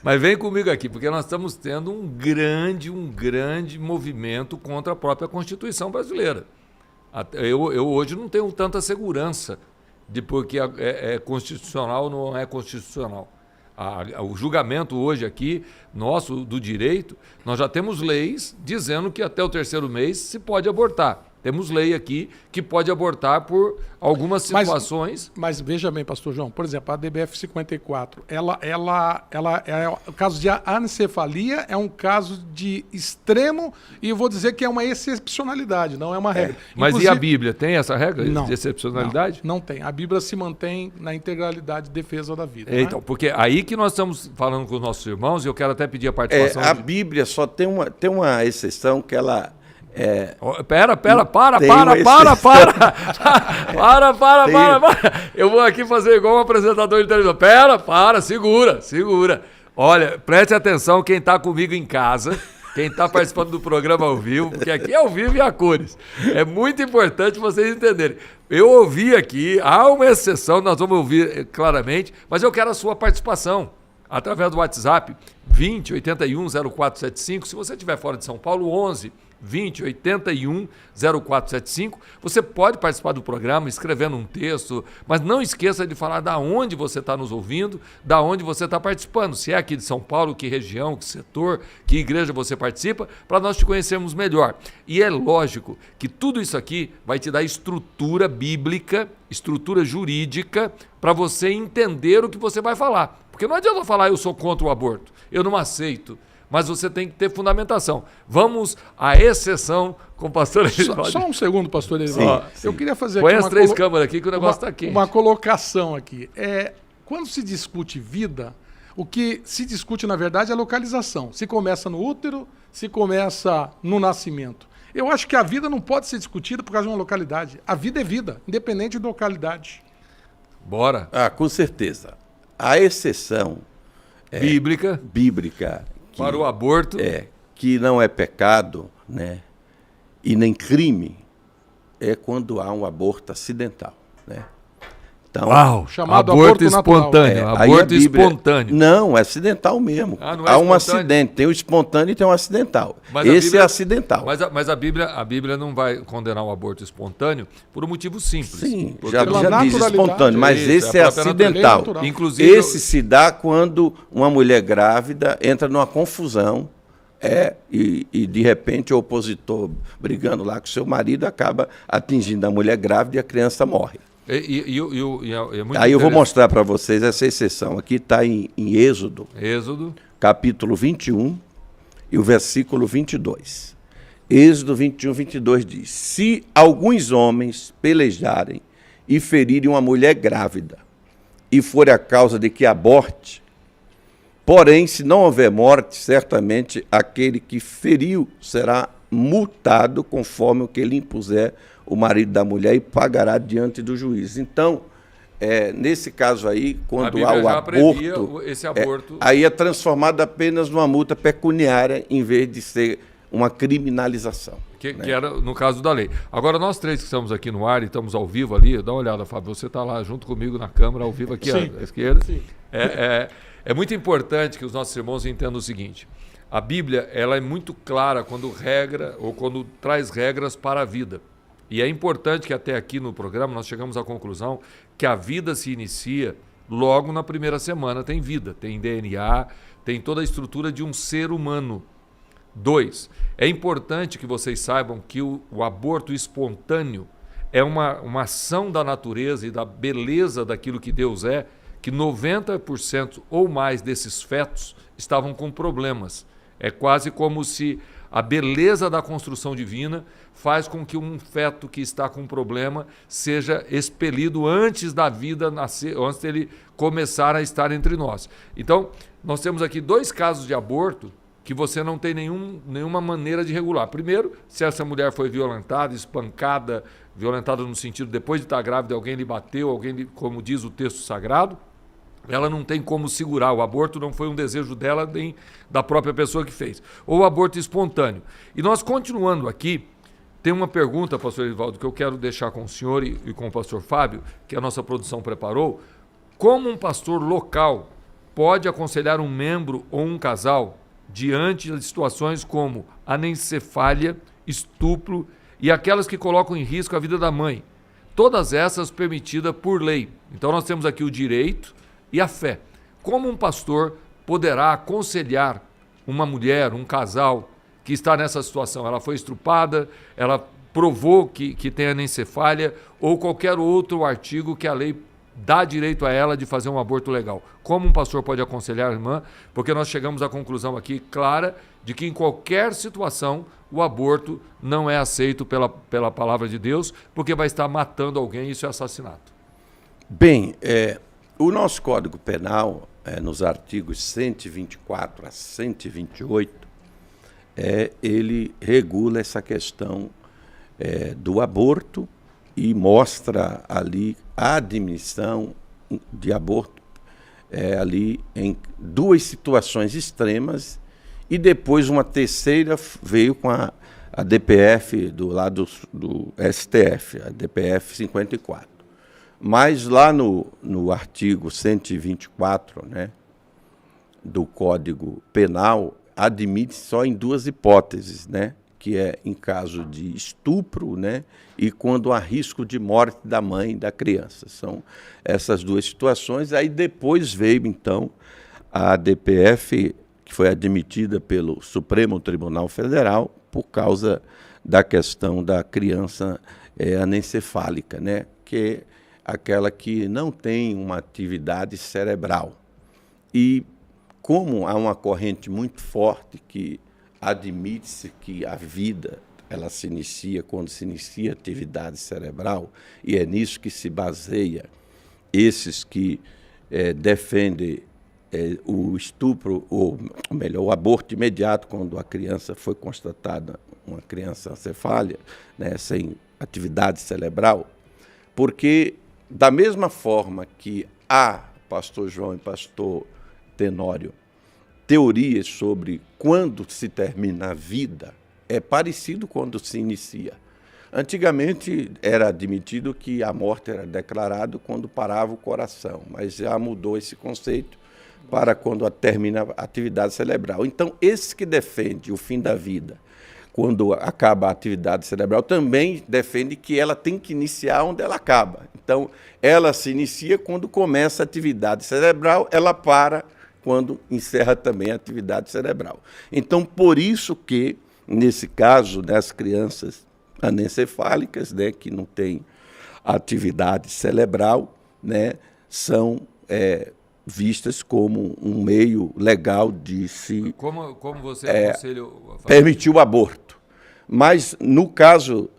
mas vem comigo aqui, porque nós estamos tendo um grande movimento contra a própria Constituição brasileira. Eu hoje não tenho tanta segurança de porque é constitucional ou não é constitucional. O julgamento hoje aqui, nosso, do direito, nós já temos leis dizendo que até o 3º mês se pode abortar. Temos lei aqui que pode abortar por algumas situações. Mas veja bem, pastor João, por exemplo, a DBF 54, ela é o caso de anencefalia, é um caso de extremo, e eu vou dizer que é uma excepcionalidade, não é uma regra. Mas inclusive, e a Bíblia tem essa regra de excepcionalidade? Não tem. A Bíblia se mantém na integralidade de defesa da vida. Então, porque aí que nós estamos falando com os nossos irmãos, e eu quero até pedir a participação. A Bíblia só tem uma exceção que ela... Para. Eu vou aqui fazer igual um apresentador de televisão. Segura. Olha, preste atenção quem está comigo em casa, quem está participando do programa ao vivo, porque aqui é ao vivo e a cores. É muito importante vocês entenderem. Eu ouvi aqui, há uma exceção, nós vamos ouvir claramente, mas eu quero a sua participação. Através do WhatsApp 20 81 0475, se você estiver fora de São Paulo, 11 20 81 0475. Você pode participar do programa escrevendo um texto, mas não esqueça de falar da onde você está nos ouvindo, da onde você está participando, se é aqui de São Paulo, que região, que setor, que igreja você participa, para nós te conhecermos melhor. E é lógico que tudo isso aqui vai te dar estrutura bíblica, estrutura jurídica, para você entender o que você vai falar. Porque não adianta falar eu sou contra o aborto, eu não aceito. Mas você tem que ter fundamentação. Vamos à exceção com o pastor Erivaldo. Só um segundo, pastor Erivaldo. Eu queria fazer Põe aqui as 3 câmeras aqui que o negócio está quente. Uma colocação aqui. Quando se discute vida, o que se discute, na verdade, é a localização. Se começa no útero, se começa no nascimento. Eu acho que a vida não pode ser discutida por causa de uma localidade. A vida é vida, independente da localidade. Bora. Com certeza. A exceção bíblica para o aborto, que não é pecado, né, e nem crime, é quando há um aborto acidental, né? Então, chamado aborto espontâneo. Aborto espontâneo. Não, é acidental mesmo. Não é há um acidente, tem o espontâneo e tem o acidental. Esse é acidental. Mas a Bíblia não vai condenar o aborto espontâneo por um motivo simples. Sim, já diz espontâneo, mas esse é acidental. Inclusive, esse se dá quando uma mulher grávida entra numa confusão e de repente o opositor brigando lá com seu marido acaba atingindo a mulher grávida e a criança morre. É muito Aí eu vou mostrar para vocês essa exceção. Aqui está em Êxodo, capítulo 21 e o versículo 22. Êxodo 21, 22 diz: se alguns homens pelejarem e ferirem uma mulher grávida, e for a causa de que aborte, porém, se não houver morte, certamente aquele que feriu será multado conforme o que lhe impuser o marido da mulher e pagará diante do juiz. Então, nesse caso aí, quando há o aborto, esse aborto... aí é transformado apenas numa multa pecuniária em vez de ser uma criminalização. Que era no caso da lei. Agora, nós três que estamos aqui no ar e estamos ao vivo ali, dá uma olhada, Fábio, você está lá junto comigo na câmera, ao vivo aqui à esquerda. Sim. É muito importante que os nossos irmãos entendam o seguinte: a Bíblia, ela é muito clara quando quando traz regras para a vida. E é importante que até aqui no programa nós chegamos à conclusão que a vida se inicia logo na primeira semana. Tem vida, tem DNA, tem toda a estrutura de um ser humano. 2, é importante que vocês saibam que o aborto espontâneo é uma ação da natureza e da beleza daquilo que Deus é, que 90% ou mais desses fetos estavam com problemas. É quase como se a beleza da construção divina faz com que um feto que está com problema seja expelido antes da vida nascer, antes dele começar a estar entre nós. Então, nós temos aqui 2 casos de aborto que você não tem nenhuma maneira de regular. Primeiro, se essa mulher foi violentada, espancada, violentada no sentido, depois de estar grávida, alguém lhe bateu, como diz o texto sagrado, ela não tem como segurar. O aborto não foi um desejo dela nem da própria pessoa que fez. Ou o aborto espontâneo. E nós, continuando aqui, tem uma pergunta, pastor Erivaldo, que eu quero deixar com o senhor e com o pastor Fábio, que a nossa produção preparou. Como um pastor local pode aconselhar um membro ou um casal diante de situações como anencefalia, estupro e aquelas que colocam em risco a vida da mãe? Todas essas permitidas por lei. Então nós temos aqui o direito e a fé. Como um pastor poderá aconselhar uma mulher, um casal que está nessa situação? Ela foi estrupada, ela provou que tem anencefalia ou qualquer outro artigo que a lei dá direito a ela de fazer um aborto legal. Como um pastor pode aconselhar a irmã? Porque nós chegamos à conclusão aqui clara de que em qualquer situação o aborto não é aceito pela palavra de Deus, porque vai estar matando alguém, isso é assassinato. Bem, o nosso Código Penal, nos artigos 124 a 128, ele regula essa questão do aborto e mostra ali a admissão de aborto ali em 2 situações extremas, e depois uma terceira veio com a DPF do lado do STF, a DPF 54. Mas lá no artigo 124, né, do Código Penal, admite só em 2 hipóteses, né, que é em caso de estupro, né, e quando há risco de morte da mãe e da criança. São essas 2 situações. Aí depois veio, então, a DPF, que foi admitida pelo Supremo Tribunal Federal por causa da questão da criança anencefálica, né, que é aquela que não tem uma atividade cerebral. E como há uma corrente muito forte que admite-se que a vida ela se inicia quando se inicia a atividade cerebral, e é nisso que se baseia esses que defendem o estupro, ou melhor, o aborto imediato, quando a criança foi constatada uma criança ancefália, né, sem atividade cerebral, porque da mesma forma que há, pastor João e pastor Tenório, teorias sobre quando se termina a vida, é parecido quando se inicia. Antigamente era admitido que a morte era declarada quando parava o coração, mas já mudou esse conceito para quando termina a atividade cerebral. Então, esses que defendem o fim da vida, quando acaba a atividade cerebral, também defende que ela tem que iniciar onde ela acaba. Então, ela se inicia quando começa a atividade cerebral, ela para quando encerra também a atividade cerebral. Então, por isso que, nesse caso, das crianças anencefálicas, né, que não têm atividade cerebral, né, são vistas como um meio legal de se como você aconselha permitir o aborto. Mas, no caso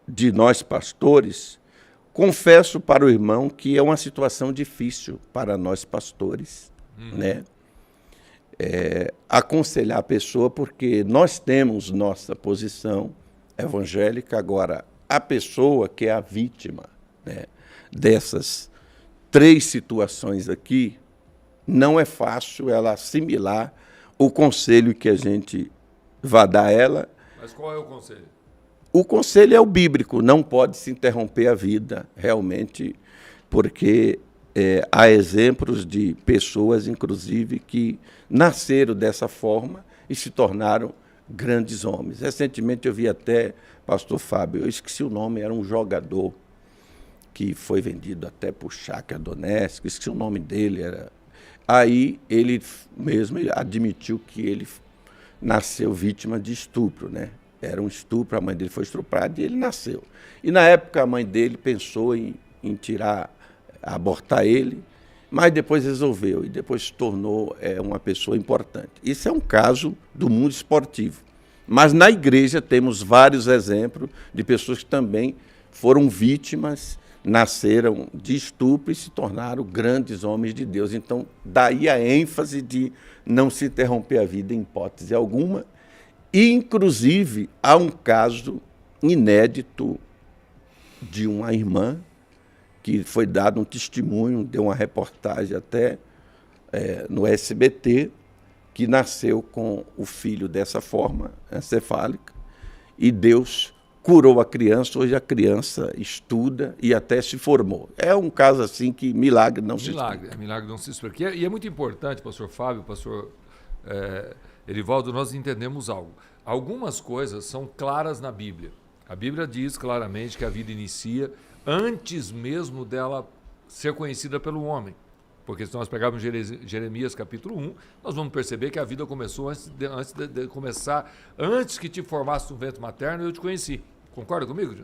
de nós pastores, confesso para o irmão que é uma situação difícil para nós pastores, né? Aconselhar a pessoa, porque nós temos nossa posição evangélica, agora a pessoa que é a vítima, né, dessas 3 situações aqui, não é fácil ela assimilar o conselho que a gente vai dar a ela. Mas qual é o conselho? O conselho é o bíblico, não pode se interromper a vida, realmente, porque há exemplos de pessoas, inclusive, que nasceram dessa forma e se tornaram grandes homens. Recentemente eu vi até, pastor Fábio, eu esqueci o nome, era um jogador que foi vendido até por Shakhtar Donetsk, esqueci o nome dele. Aí ele mesmo admitiu que ele nasceu vítima de estupro, né? Era um estupro, a mãe dele foi estuprada e ele nasceu. E na época a mãe dele pensou em abortar ele, mas depois resolveu e depois se tornou uma pessoa importante. Isso é um caso do mundo esportivo. Mas na igreja temos vários exemplos de pessoas que também foram vítimas, nasceram de estupro e se tornaram grandes homens de Deus. Então, daí a ênfase de não se interromper a vida em hipótese alguma. E, inclusive, há um caso inédito de uma irmã que foi dado um testemunho, deu uma reportagem até no SBT, que nasceu com o filho dessa forma, encefálica, e Deus curou a criança. Hoje a criança estuda e até se formou. É um caso assim que milagre não se explica. Milagre não se explica. E é muito importante, pastor Fábio, pastor Erivaldo, nós entendemos algo. Algumas coisas são claras na Bíblia. A Bíblia diz claramente que a vida inicia antes mesmo dela ser conhecida pelo homem. Porque se nós pegarmos Jeremias capítulo 1, nós vamos perceber que a vida começou antes de começar, antes que te formasse no ventre materno, eu te conheci. Concorda comigo?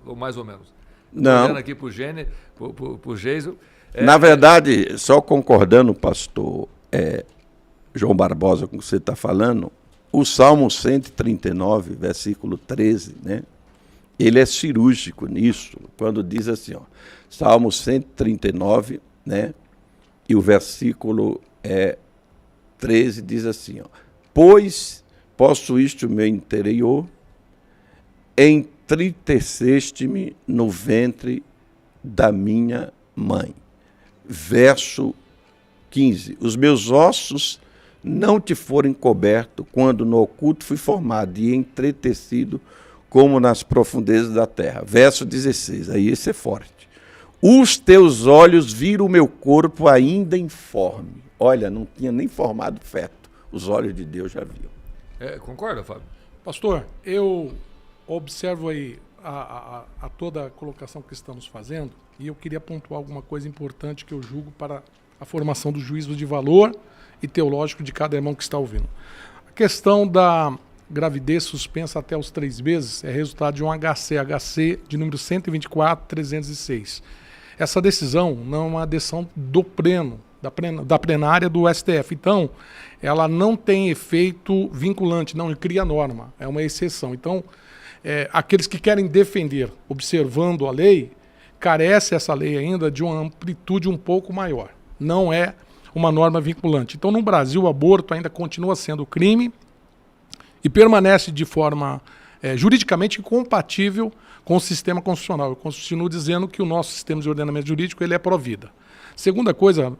Ou mais ou menos? Não. Olhando aqui para o Geison. Na verdade, só concordando, pastor João Barbosa, com o que você está falando, o Salmo 139, versículo 13, né? Ele é cirúrgico nisso, quando diz assim, ó, Salmo 139, né? E o versículo 13 diz assim, ó, pois possuíste o meu interior, entriteceste-me no ventre da minha mãe. Verso 15, os meus ossos não te foram encobertos quando no oculto fui formado e entretecido como nas profundezas da terra. Verso 16, aí esse é forte. Os teus olhos viram o meu corpo ainda informe. Olha, não tinha nem formado feto. Os olhos de Deus já viam. Concorda, Fábio? Pastor, eu observo aí a toda a colocação que estamos fazendo e eu queria pontuar alguma coisa importante que eu julgo para a formação do juízo de valor e teológico de cada irmão que está ouvindo. A questão da gravidez suspensa até os 3 meses é resultado de um HC de número 124.306. Essa decisão não é uma decisão do pleno, da plenária do STF. Então, ela não tem efeito vinculante, não cria norma, é uma exceção. Então, aqueles que querem defender, observando a lei, carece essa lei ainda de uma amplitude um pouco maior. Não é uma norma vinculante. Então, no Brasil, o aborto ainda continua sendo crime e permanece de forma juridicamente incompatível com o sistema constitucional. Eu continuo dizendo que o nosso sistema de ordenamento jurídico ele é pró-vida. Segunda coisa,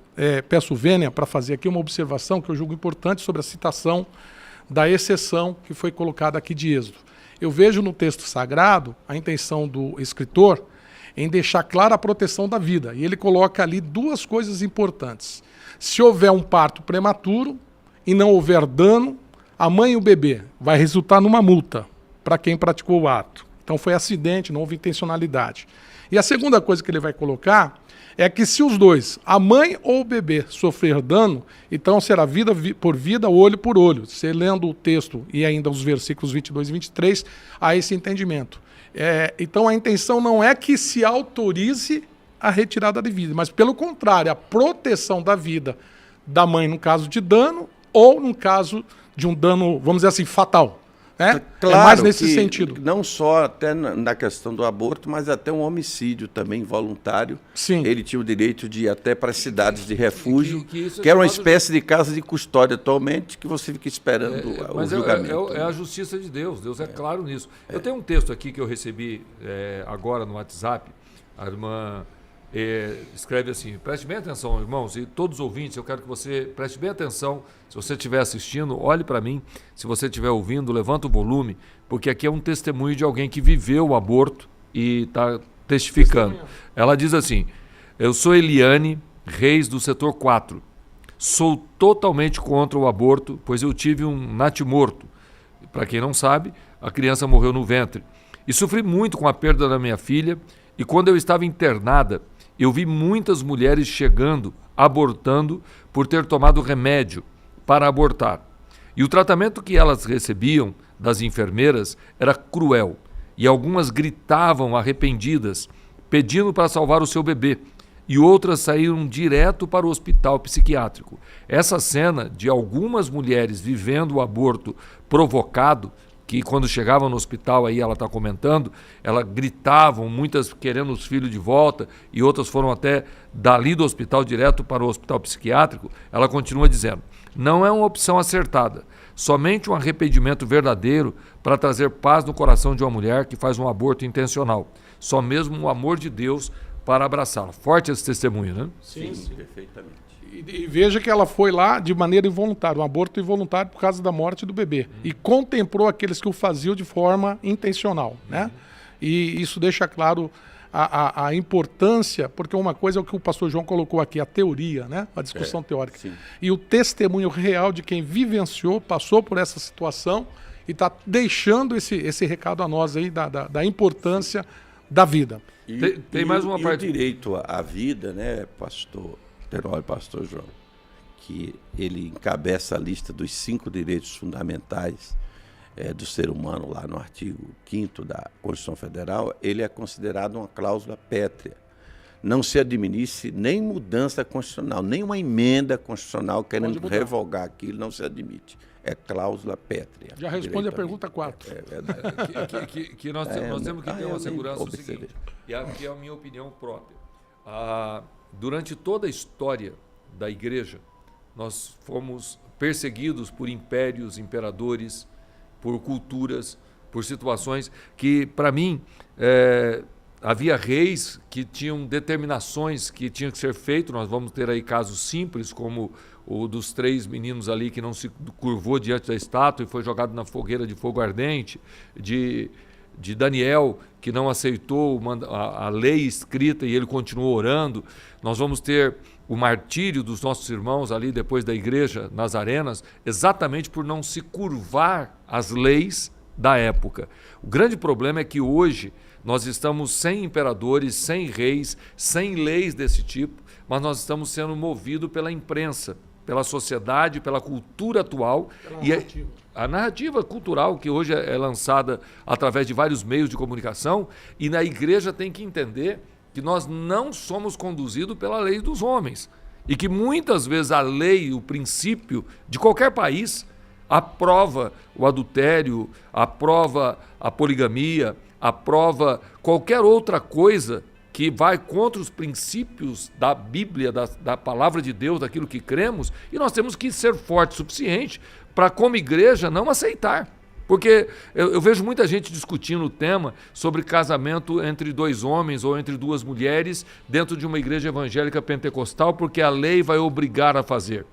peço vênia para fazer aqui uma observação que eu julgo importante sobre a citação da exceção que foi colocada aqui de Êxodo. Eu vejo no texto sagrado a intenção do escritor em deixar clara a proteção da vida. E ele coloca ali 2 coisas importantes. Se houver um parto prematuro e não houver dano, a mãe e o bebê vai resultar numa multa para quem praticou o ato. Então foi acidente, não houve intencionalidade. E a segunda coisa que ele vai colocar é que se os dois, a mãe ou o bebê, sofrer dano, então será vida por vida, olho por olho. Você lendo o texto e ainda os versículos 22 e 23, há esse entendimento. Então a intenção não é que se autorize a retirada de vida, mas pelo contrário, a proteção da vida da mãe no caso de dano ou no caso de um dano, vamos dizer assim, fatal. Né? Claro, é mais nesse sentido. Não só até na questão do aborto, mas até um homicídio também involuntário. Sim. Ele tinha o direito de ir até para as cidades de refúgio, que era uma espécie de casa de custódia atualmente, que você fica esperando o julgamento. É a justiça de Deus, Deus é claro nisso. Eu tenho um texto aqui que eu recebi agora no WhatsApp, a irmã escreve assim: preste bem atenção, irmãos, e todos os ouvintes, eu quero que você preste bem atenção. Se você estiver assistindo, olhe para mim. Se você estiver ouvindo, levanta o volume, porque aqui é um testemunho de alguém que viveu o aborto e está testificando. Ela diz assim: eu sou Eliane Reis, do setor 4. Sou totalmente contra o aborto, pois eu tive um natimorto. Para quem não sabe, a criança morreu no ventre. E sofri muito com a perda da minha filha, e quando eu estava internada, eu vi muitas mulheres chegando, abortando, por ter tomado remédio para abortar. E o tratamento que elas recebiam das enfermeiras era cruel, e algumas gritavam arrependidas, pedindo para salvar o seu bebê, e outras saíram direto para o hospital psiquiátrico. Essa cena de algumas mulheres vivendo o aborto provocado, que quando chegavam no hospital, aí ela está comentando, elas gritavam, muitas querendo os filhos de volta, e outras foram até dali do hospital direto para o hospital psiquiátrico. Ela continua dizendo: não é uma opção acertada, somente um arrependimento verdadeiro para trazer paz no coração de uma mulher que faz um aborto intencional. Só mesmo o amor de Deus para abraçá-la. Forte esse testemunho, né? Sim, perfeitamente. E veja que ela foi lá de maneira involuntária, um aborto involuntário por causa da morte do bebê. E contemplou aqueles que o faziam de forma intencional, né? E isso deixa claro a importância, porque uma coisa é o que o pastor João colocou aqui, a teoria, né? A discussão teórica. Sim. E o testemunho real de quem vivenciou, passou por essa situação e está deixando esse recado a nós aí da importância da vida. Tem mais uma parte. O direito à vida, né, pastor Terol e pastor João, que ele encabeça a lista dos 5 direitos fundamentais do ser humano lá no artigo 5º da Constituição Federal, ele é considerado uma cláusula pétrea. Não se admite nem mudança constitucional, nem uma emenda constitucional querendo revogar aquilo, não se admite. É cláusula pétrea. Já responde a pergunta 4. Que nós temos que ter uma segurança do seguinte, e aqui é a minha opinião própria. Durante toda a história da igreja, nós fomos perseguidos por impérios, imperadores, por culturas, por situações que, para mim, havia reis que tinham determinações que tinham que ser feitas. Nós vamos ter aí casos simples, como o dos 3 meninos ali que não se curvou diante da estátua e foi jogado na fogueira de fogo ardente, de Daniel, que não aceitou a lei escrita e ele continuou orando. Nós vamos ter o martírio dos nossos irmãos ali depois da igreja, nas arenas, exatamente por não se curvar às leis da época. O grande problema é que hoje nós estamos sem imperadores, sem reis, sem leis desse tipo, mas nós estamos sendo movidos pela imprensa, pela sociedade, pela cultura atual. A narrativa cultural que hoje é lançada através de vários meios de comunicação, e na igreja tem que entender que nós não somos conduzidos pela lei dos homens e que muitas vezes a lei, o princípio de qualquer país aprova o adultério, aprova a poligamia, aprova qualquer outra coisa que vai contra os princípios da Bíblia, da palavra de Deus, daquilo que cremos, e nós temos que ser fortes o suficiente para, como igreja, não aceitar. Porque eu vejo muita gente discutindo o tema sobre casamento entre 2 homens ou entre 2 mulheres dentro de uma igreja evangélica pentecostal, porque a lei vai obrigar a fazer.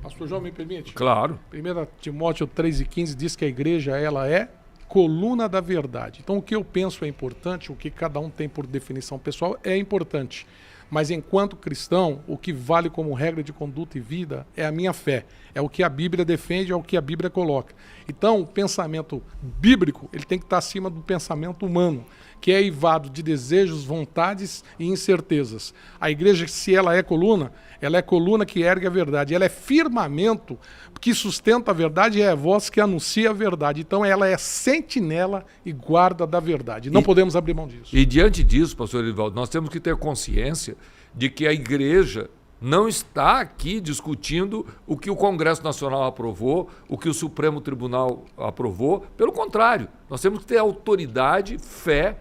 Pastor João, me permite? Claro. 1 Timóteo 3,15 diz que a igreja ela é coluna da verdade. Então o que eu penso é importante, o que cada um tem por definição pessoal é importante. Mas enquanto cristão, o que vale como regra de conduta e vida é a minha fé. É o que a Bíblia defende, é o que a Bíblia coloca. Então, o pensamento bíblico ele tem que estar acima do pensamento humano, que é eivado de desejos, vontades e incertezas. A igreja, se ela é coluna que ergue a verdade. Ela é firmamento que sustenta a verdade e é a voz que anuncia a verdade. Então, ela é sentinela e guarda da verdade. Não podemos abrir mão disso. E diante disso, pastor Erivaldo, nós temos que ter consciência de que a igreja não está aqui discutindo o que o Congresso Nacional aprovou, o que o Supremo Tribunal aprovou. Pelo contrário, nós temos que ter autoridade, fé,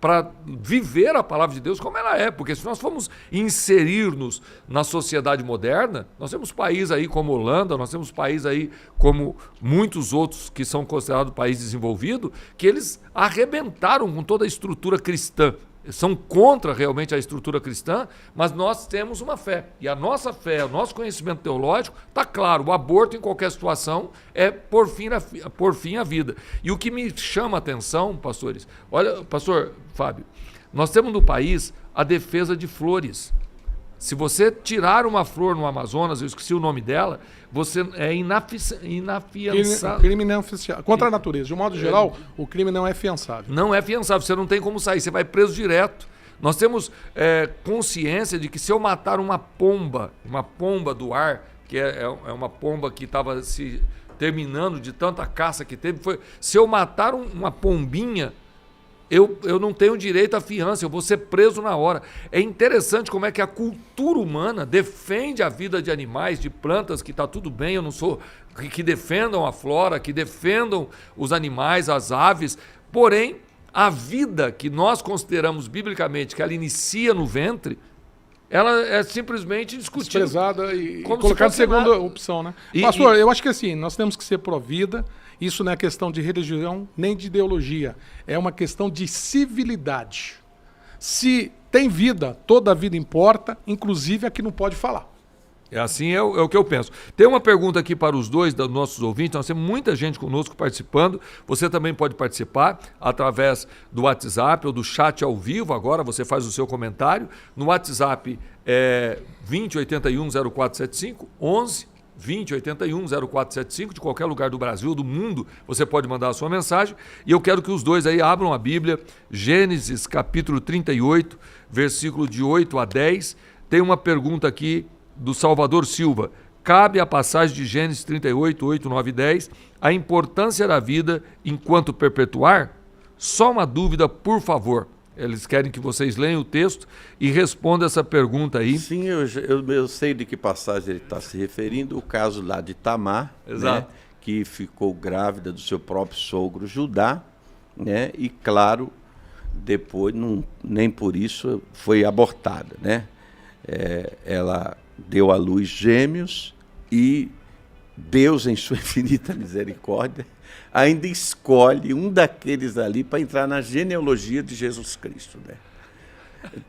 para viver a palavra de Deus como ela é. Porque se nós formos inserir-nos na sociedade moderna, nós temos países aí como Holanda, nós temos países aí como muitos outros que são considerados países desenvolvidos, que eles arrebentaram com toda a estrutura cristã. São contra realmente a estrutura cristã, mas nós temos uma fé. E a nossa fé, o nosso conhecimento teológico, está claro, o aborto em qualquer situação é por fim a vida. E o que me chama a atenção, pastores, olha, pastor Fábio, nós temos no país a defesa de flores. Se você tirar uma flor no Amazonas, eu esqueci o nome dela, você é inafiançável. Crime não afiançável. Contra a natureza. De um modo geral, o crime não é afiançável. Não é afiançável, você não tem como sair, você vai preso direto. Nós temos consciência de que se eu matar uma pomba do ar, que é uma pomba que estava se terminando de tanta caça que teve, se eu matar uma pombinha, eu não tenho direito à fiança, eu vou ser preso na hora. É interessante como é que a cultura humana defende a vida de animais, de plantas, que está tudo bem, eu não sou... que defendam a flora, que defendam os animais, as aves, porém, a vida que nós consideramos biblicamente, que ela inicia no ventre, ela é simplesmente discutida. Desprezada e colocada em segunda opção, né? Pastor, eu acho que assim, nós temos que ser pró-vida. Isso não é questão de religião nem de ideologia. É uma questão de civilidade. Se tem vida, toda a vida importa, inclusive a que não pode falar. É assim, é o que eu penso. Tem uma pergunta aqui para os dois dos nossos ouvintes. Nós temos muita gente conosco participando. Você também pode participar através do WhatsApp ou do chat ao vivo. Agora você faz o seu comentário. No WhatsApp é 20810475, 11 20810475, de qualquer lugar do Brasil, do mundo, você pode mandar a sua mensagem. E eu quero que os dois aí abram a Bíblia, Gênesis capítulo 38, versículo de 8 a 10. Tem uma pergunta aqui do Salvador Silva. Cabe a passagem de Gênesis 38, 8, 9 e 10, a importância da vida enquanto perpetuar? Só uma dúvida, por favor. Eles querem que vocês leiam o texto e respondam essa pergunta aí. Sim, eu sei de que passagem ele está se referindo, o caso lá de Tamar, né, que ficou grávida do seu próprio sogro Judá, né, e claro, depois, nem por isso, foi abortada, né? Ela deu à luz gêmeos e Deus, em sua infinita misericórdia, ainda escolhe um daqueles ali para entrar na genealogia de Jesus Cristo, né?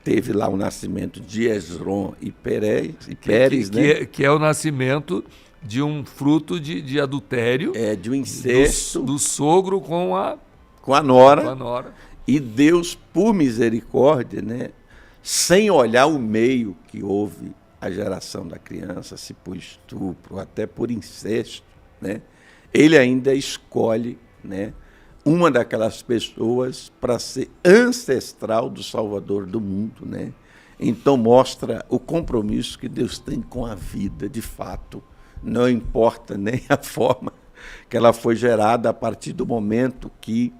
Teve lá o nascimento de Esrom e Pérez, né? Que é o nascimento de um fruto de adultério. De um incesto. Do sogro com a nora. E Deus, por misericórdia, né, sem olhar o meio que houve a geração da criança, se por estupro, até por incesto, né, ele ainda escolhe, né, uma daquelas pessoas para ser ancestral do Salvador do mundo, né? Então mostra o compromisso que Deus tem com a vida, de fato. Não importa nem a forma que ela foi gerada, a partir do momento que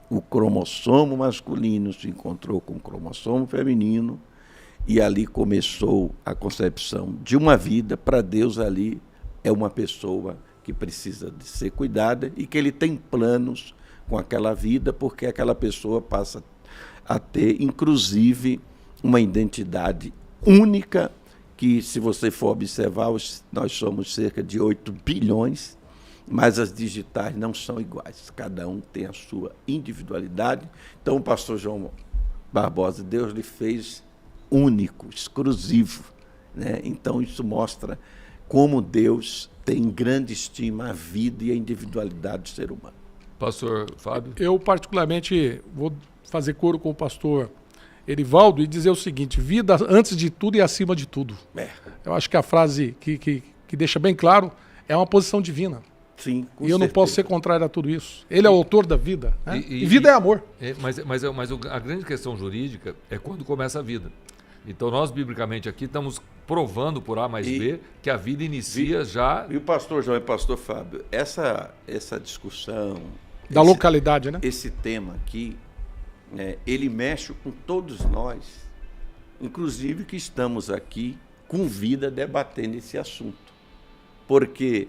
o cromossomo masculino se encontrou com o cromossomo feminino, e ali começou a concepção de uma vida. Para Deus ali é uma pessoa que precisa de ser cuidada e que ele tem planos com aquela vida, porque aquela pessoa passa a ter, inclusive, uma identidade única, que, se você for observar, nós somos cerca de 8 bilhões, mas as digitais não são iguais. Cada um tem a sua individualidade. Então, o pastor João Barbosa, Deus lhe fez único, exclusivo, né? Então, isso mostra como Deus tem grande estima a vida e a individualidade do ser humano. Pastor Fábio? Eu, particularmente, vou fazer coro com o pastor Erivaldo e dizer o seguinte: vida antes de tudo e acima de tudo. Eu acho que a frase que deixa bem claro é uma posição divina. Sim, e eu não posso ser contrário a tudo isso. Ele é o autor da vida, né? E vida é amor. Mas a grande questão jurídica é quando começa a vida. Então nós, biblicamente, aqui estamos provando por A mais B que a vida inicia já... E o pastor João e o pastor Fábio, essa discussão... Da localidade, né? Esse tema aqui, ele mexe com todos nós, inclusive que estamos aqui com vida debatendo esse assunto. Porque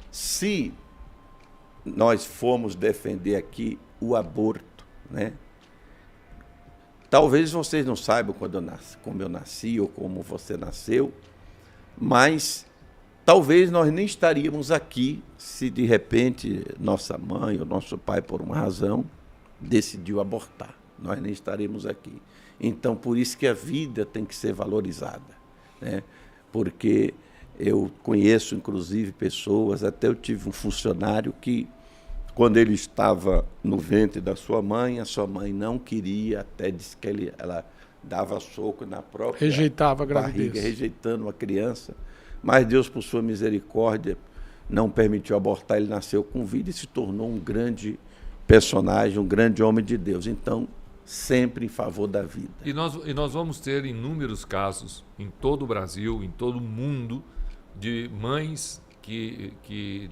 se nós formos defender aqui o aborto, né? Talvez vocês não saibam como eu nasci ou como você nasceu, mas talvez nós nem estaríamos aqui se de repente nossa mãe ou nosso pai, por uma razão, decidiu abortar. Nós nem estaremos aqui. Então, por isso que a vida tem que ser valorizada, né? Porque eu conheço, inclusive, pessoas, até eu tive um funcionário que, quando ele estava no ventre da sua mãe, a sua mãe não queria, até disse que ela dava soco na própria rejeitava a gravidez, barriga, rejeitando uma criança. Mas Deus, por sua misericórdia, não permitiu abortar, ele nasceu com vida e se tornou um grande personagem, um grande homem de Deus. Então, sempre em favor da vida. E nós vamos ter inúmeros casos em todo o Brasil, em todo o mundo, de mães que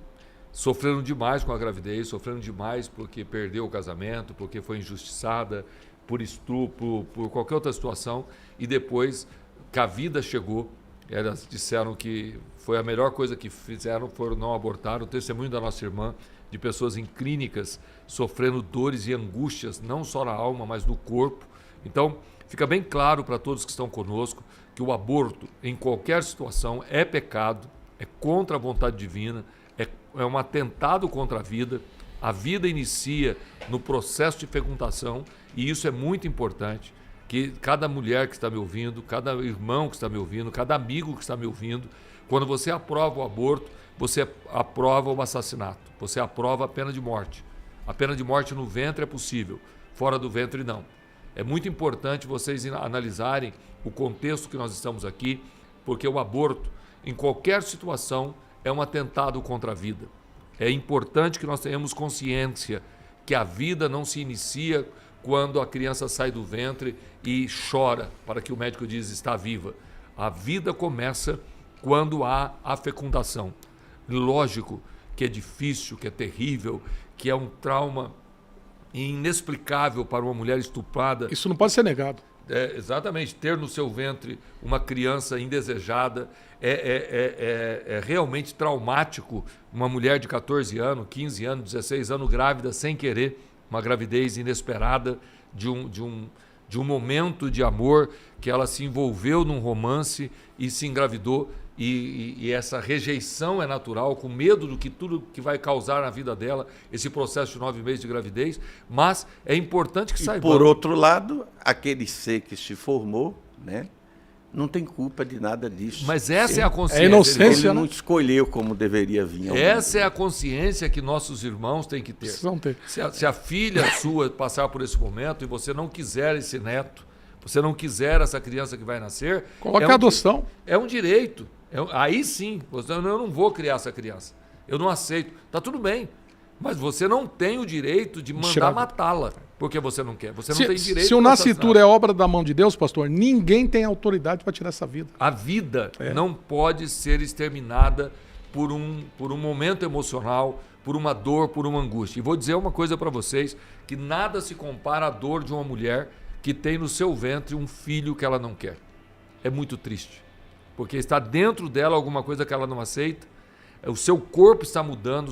sofreram demais com a gravidez, sofreram demais porque perdeu o casamento, porque foi injustiçada, por estupro, por qualquer outra situação, e depois que a vida chegou, elas disseram que foi a melhor coisa que fizeram, foram não abortar. O testemunho da nossa irmã, de pessoas em clínicas sofrendo dores e angústias, não só na alma, mas no corpo. Então, fica bem claro para todos que estão conosco que o aborto, em qualquer situação, é pecado, é contra a vontade divina, é um atentado contra a vida. A vida inicia no processo de fecundação e isso é muito importante, que cada mulher que está me ouvindo, cada irmão que está me ouvindo, cada amigo que está me ouvindo, quando você aprova o aborto, você aprova o assassinato, você aprova a pena de morte. A pena de morte no ventre é possível, fora do ventre não. É muito importante vocês analisarem o contexto que nós estamos aqui, porque o aborto, em qualquer situação, é um atentado contra a vida. É importante que nós tenhamos consciência que a vida não se inicia quando a criança sai do ventre e chora para que o médico diz está viva. A vida começa quando há a fecundação. Lógico que é difícil, que é terrível, que é um trauma inexplicável para uma mulher estuprada. Isso não pode ser negado. Exatamente, ter no seu ventre uma criança indesejada é realmente traumático. Uma mulher de 14 anos, 15 anos, 16 anos grávida sem querer, uma gravidez inesperada de um momento de amor que ela se envolveu num romance e se engravidou. E essa rejeição é natural, com medo do que tudo que vai causar na vida dela, esse processo de 9 meses de gravidez, mas é importante que saibamos. Por outro lado, aquele ser que se formou, né, não tem culpa de nada disso. Mas essa é a consciência. É inocência, ele não escolheu como deveria vir. Essa é a consciência que nossos irmãos têm que ter. Precisam ter. Se a filha sua passar por esse momento e você não quiser esse neto, você não quiser essa criança que vai nascer... Coloque a adoção. É um direito. Aí sim, eu não vou criar essa criança. Eu não aceito. Está tudo bem. Mas você não tem o direito de mandar matá-la, porque você não quer. Você não tem direito. Se o nascituro é obra da mão de Deus, pastor, ninguém tem autoridade para tirar essa vida. A vida não pode ser exterminada por um momento emocional, por uma dor, por uma angústia. E vou dizer uma coisa para vocês, que nada se compara à dor de uma mulher que tem no seu ventre um filho que ela não quer. É muito triste. Porque está dentro dela alguma coisa que ela não aceita, o seu corpo está mudando,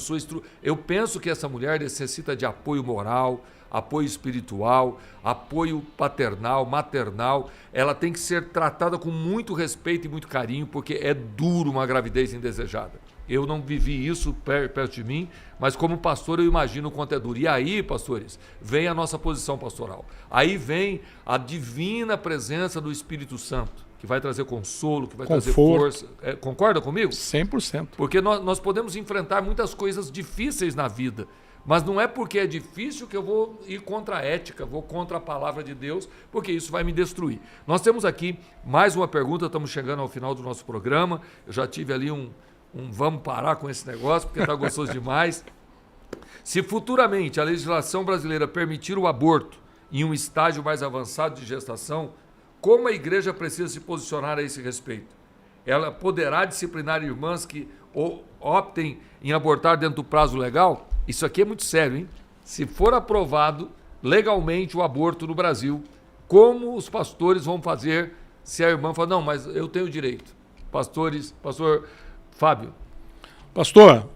eu penso que essa mulher necessita de apoio moral, apoio espiritual, apoio paternal, maternal, ela tem que ser tratada com muito respeito e muito carinho, porque é duro uma gravidez indesejada. Eu não vivi isso perto de mim, mas como pastor eu imagino o quanto é duro. E aí, pastores, vem a nossa posição pastoral. Aí vem a divina presença do Espírito Santo, que vai trazer consolo, que vai trazer força. Concorda comigo? 100%. Porque nós podemos enfrentar muitas coisas difíceis na vida, mas não é porque é difícil que eu vou ir contra a ética, vou contra a palavra de Deus, porque isso vai me destruir. Nós temos aqui mais uma pergunta, estamos chegando ao final do nosso programa. Eu já tive ali um vamos parar com esse negócio, porque está gostoso demais. Se futuramente a legislação brasileira permitir o aborto em um estágio mais avançado de gestação, como a igreja precisa se posicionar a esse respeito? Ela poderá disciplinar irmãs que optem em abortar dentro do prazo legal? Isso aqui é muito sério, hein? Se for aprovado legalmente o aborto no Brasil, como os pastores vão fazer se a irmã falar, não, mas eu tenho direito? pastores. Pastor Fábio. Pastor,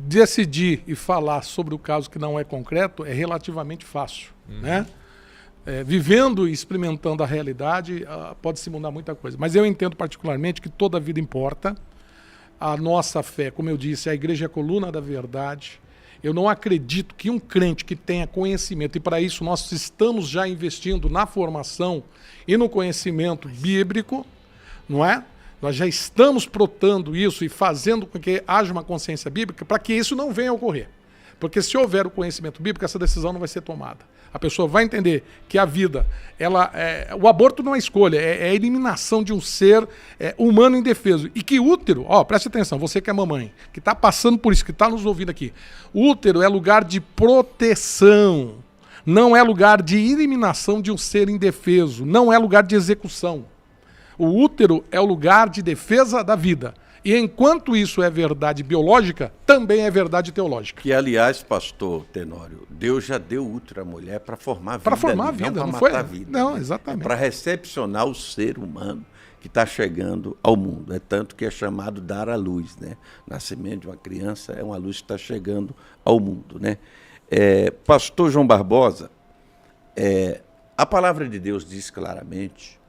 decidir e falar sobre o caso que não é concreto é relativamente fácil, né? Vivendo e experimentando a realidade, pode-se mudar muita coisa. Mas eu entendo particularmente que toda vida importa. A nossa fé, como eu disse, a igreja é a coluna da verdade. Eu não acredito que um crente que tenha conhecimento, e para isso nós estamos já investindo na formação e no conhecimento bíblico, não é? Nós já estamos protando isso e fazendo com que haja uma consciência bíblica para que isso não venha a ocorrer. Porque se houver o conhecimento bíblico, essa decisão não vai ser tomada. A pessoa vai entender que a vida, o aborto não é escolha, é a eliminação de um ser humano indefeso. E que útero, preste atenção, você que é mamãe, que está passando por isso, que está nos ouvindo aqui. Útero é lugar de proteção, não é lugar de eliminação de um ser indefeso, não é lugar de execução. O útero é o lugar de defesa da vida. E enquanto isso é verdade biológica, também é verdade teológica. Que, aliás, pastor Tenório, Deus já deu útero à mulher para formar a vida. Para formar a vida, não não para foi? matar a vida. Não, exatamente. Para recepcionar o ser humano que está chegando ao mundo. É tanto que é chamado dar à luz, né? Nascimento de uma criança é uma luz que está chegando ao mundo, né? Pastor João Barbosa, a palavra de Deus diz claramente,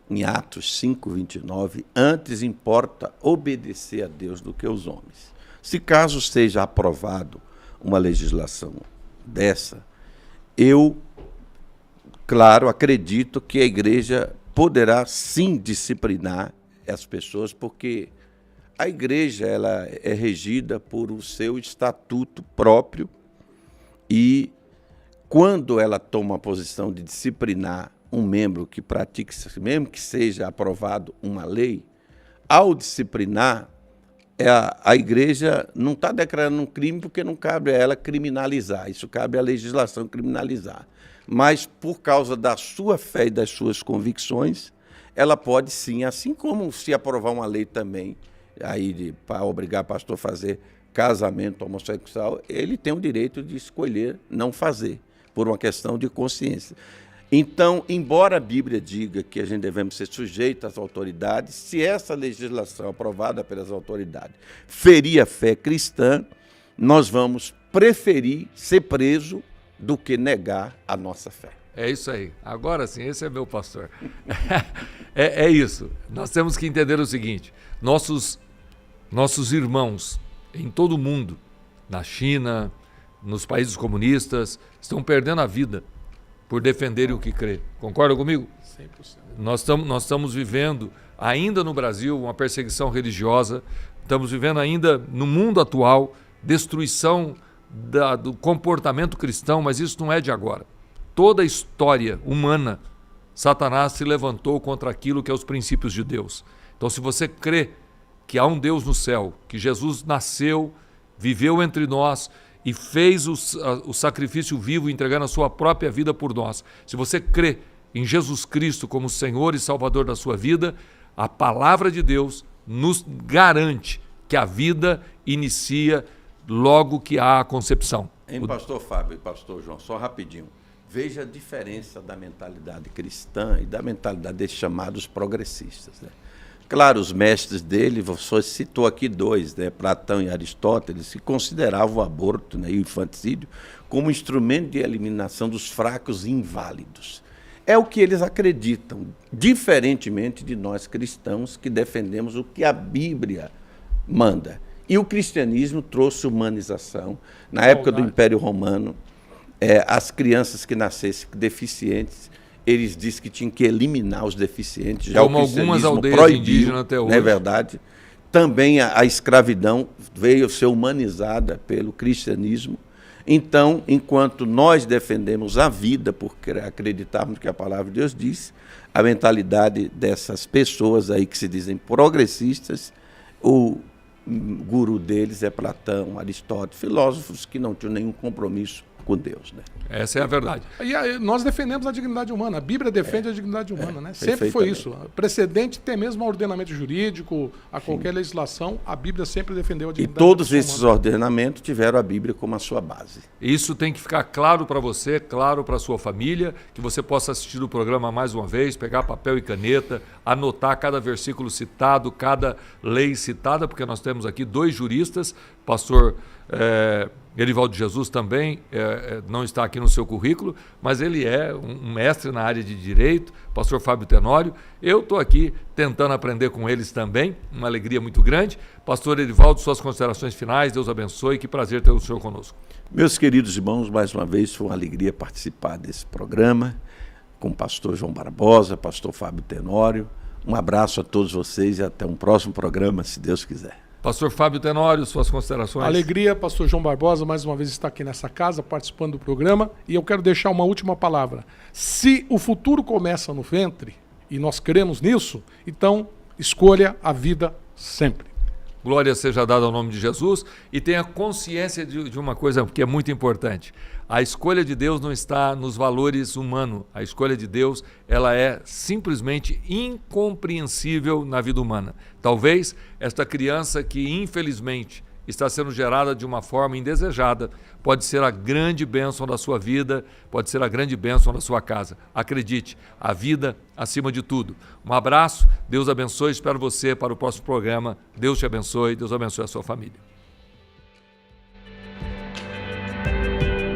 em Atos 5:29, antes importa obedecer a Deus do que os homens. Se caso seja aprovado uma legislação dessa, eu, claro, acredito que a igreja poderá sim disciplinar as pessoas, porque a igreja ela é regida por o seu estatuto próprio e quando ela toma a posição de disciplinar um membro que pratique, mesmo que seja aprovado uma lei, ao disciplinar, a igreja não está declarando um crime porque não cabe a ela criminalizar, isso cabe à legislação criminalizar. Mas, por causa da sua fé e das suas convicções, ela pode sim, assim como se aprovar uma lei também, para obrigar o pastor a fazer casamento homossexual, ele tem o direito de escolher não fazer, por uma questão de consciência. Então, embora a Bíblia diga que a gente devemos ser sujeitos às autoridades, se essa legislação aprovada pelas autoridades ferir a fé cristã, nós vamos preferir ser preso do que negar a nossa fé. É isso aí. Agora sim, esse é meu pastor. É isso. Nós temos que entender o seguinte, nossos irmãos em todo o mundo, na China, nos países comunistas, estão perdendo a vida por defenderem o que crê. Concorda comigo? 100%. Nós estamos vivendo, ainda no Brasil, uma perseguição religiosa, estamos vivendo ainda, no mundo atual, destruição do comportamento cristão, mas isso não é de agora. Toda a história humana, Satanás se levantou contra aquilo que é os princípios de Deus. Então, se você crê que há um Deus no céu, que Jesus nasceu, viveu entre nós, e fez o sacrifício vivo, entregando a sua própria vida por nós. Se você crê em Jesus Cristo como Senhor e Salvador da sua vida, a palavra de Deus nos garante que a vida inicia logo que há a concepção. Pastor Fábio e pastor João, só rapidinho. Veja a diferença da mentalidade cristã e da mentalidade desses chamados progressistas, né? Claro, os mestres dele, você citou aqui dois, né, Platão e Aristóteles, que consideravam o aborto, né, e o infanticídio como instrumento de eliminação dos fracos e inválidos. É o que eles acreditam, diferentemente de nós cristãos que defendemos o que a Bíblia manda. E o cristianismo trouxe humanização. Na época do Império Romano, as crianças que nascessem deficientes, eles disseram que tinham que eliminar os deficientes. Já como algumas aldeias indígenas até hoje. Não é verdade? Também a escravidão veio ser humanizada pelo cristianismo. Então, enquanto nós defendemos a vida, porque acreditarmos que a palavra de Deus diz, a mentalidade dessas pessoas aí que se dizem progressistas, o guru deles é Platão, Aristóteles, filósofos que não tinham nenhum compromisso com Deus, né? Essa é a verdade. E aí, nós defendemos a dignidade humana. A Bíblia defende a dignidade humana, né? Sempre foi isso. Precedente até mesmo ao ordenamento jurídico, a qualquer legislação, a Bíblia sempre defendeu a E dignidade todos humana. esses ordenamentos tiveram a Bíblia como a sua base. Isso tem que ficar claro para você, claro para sua família, que você possa assistir o programa mais uma vez, pegar papel e caneta, anotar cada versículo citado, cada lei citada, porque nós temos aqui 2 juristas, pastor Erivaldo Jesus também não está aqui no seu currículo, mas ele é um mestre na área de direito, pastor Fábio Tenório. Eu estou aqui tentando aprender com eles também, uma alegria muito grande. Pastor Erivaldo, suas considerações finais, Deus abençoe, que prazer ter o senhor conosco. Meus queridos irmãos, mais uma vez foi uma alegria participar desse programa com o pastor João Barbosa, pastor Fábio Tenório. Um abraço a todos vocês e até um próximo programa, se Deus quiser. Pastor Fábio Tenório, suas considerações. Alegria, pastor João Barbosa, mais uma vez está aqui nessa casa, participando do programa, e eu quero deixar uma última palavra. Se o futuro começa no ventre, e nós cremos nisso, então escolha a vida sempre. Glória seja dada ao nome de Jesus, e tenha consciência de uma coisa que é muito importante. A escolha de Deus não está nos valores humanos. A escolha de Deus, ela é simplesmente incompreensível na vida humana. Talvez esta criança que infelizmente está sendo gerada de uma forma indesejada pode ser a grande bênção da sua vida, pode ser a grande bênção da sua casa. Acredite, a vida acima de tudo. Um abraço, Deus abençoe, espero você para o próximo programa. Deus te abençoe, Deus abençoe a sua família.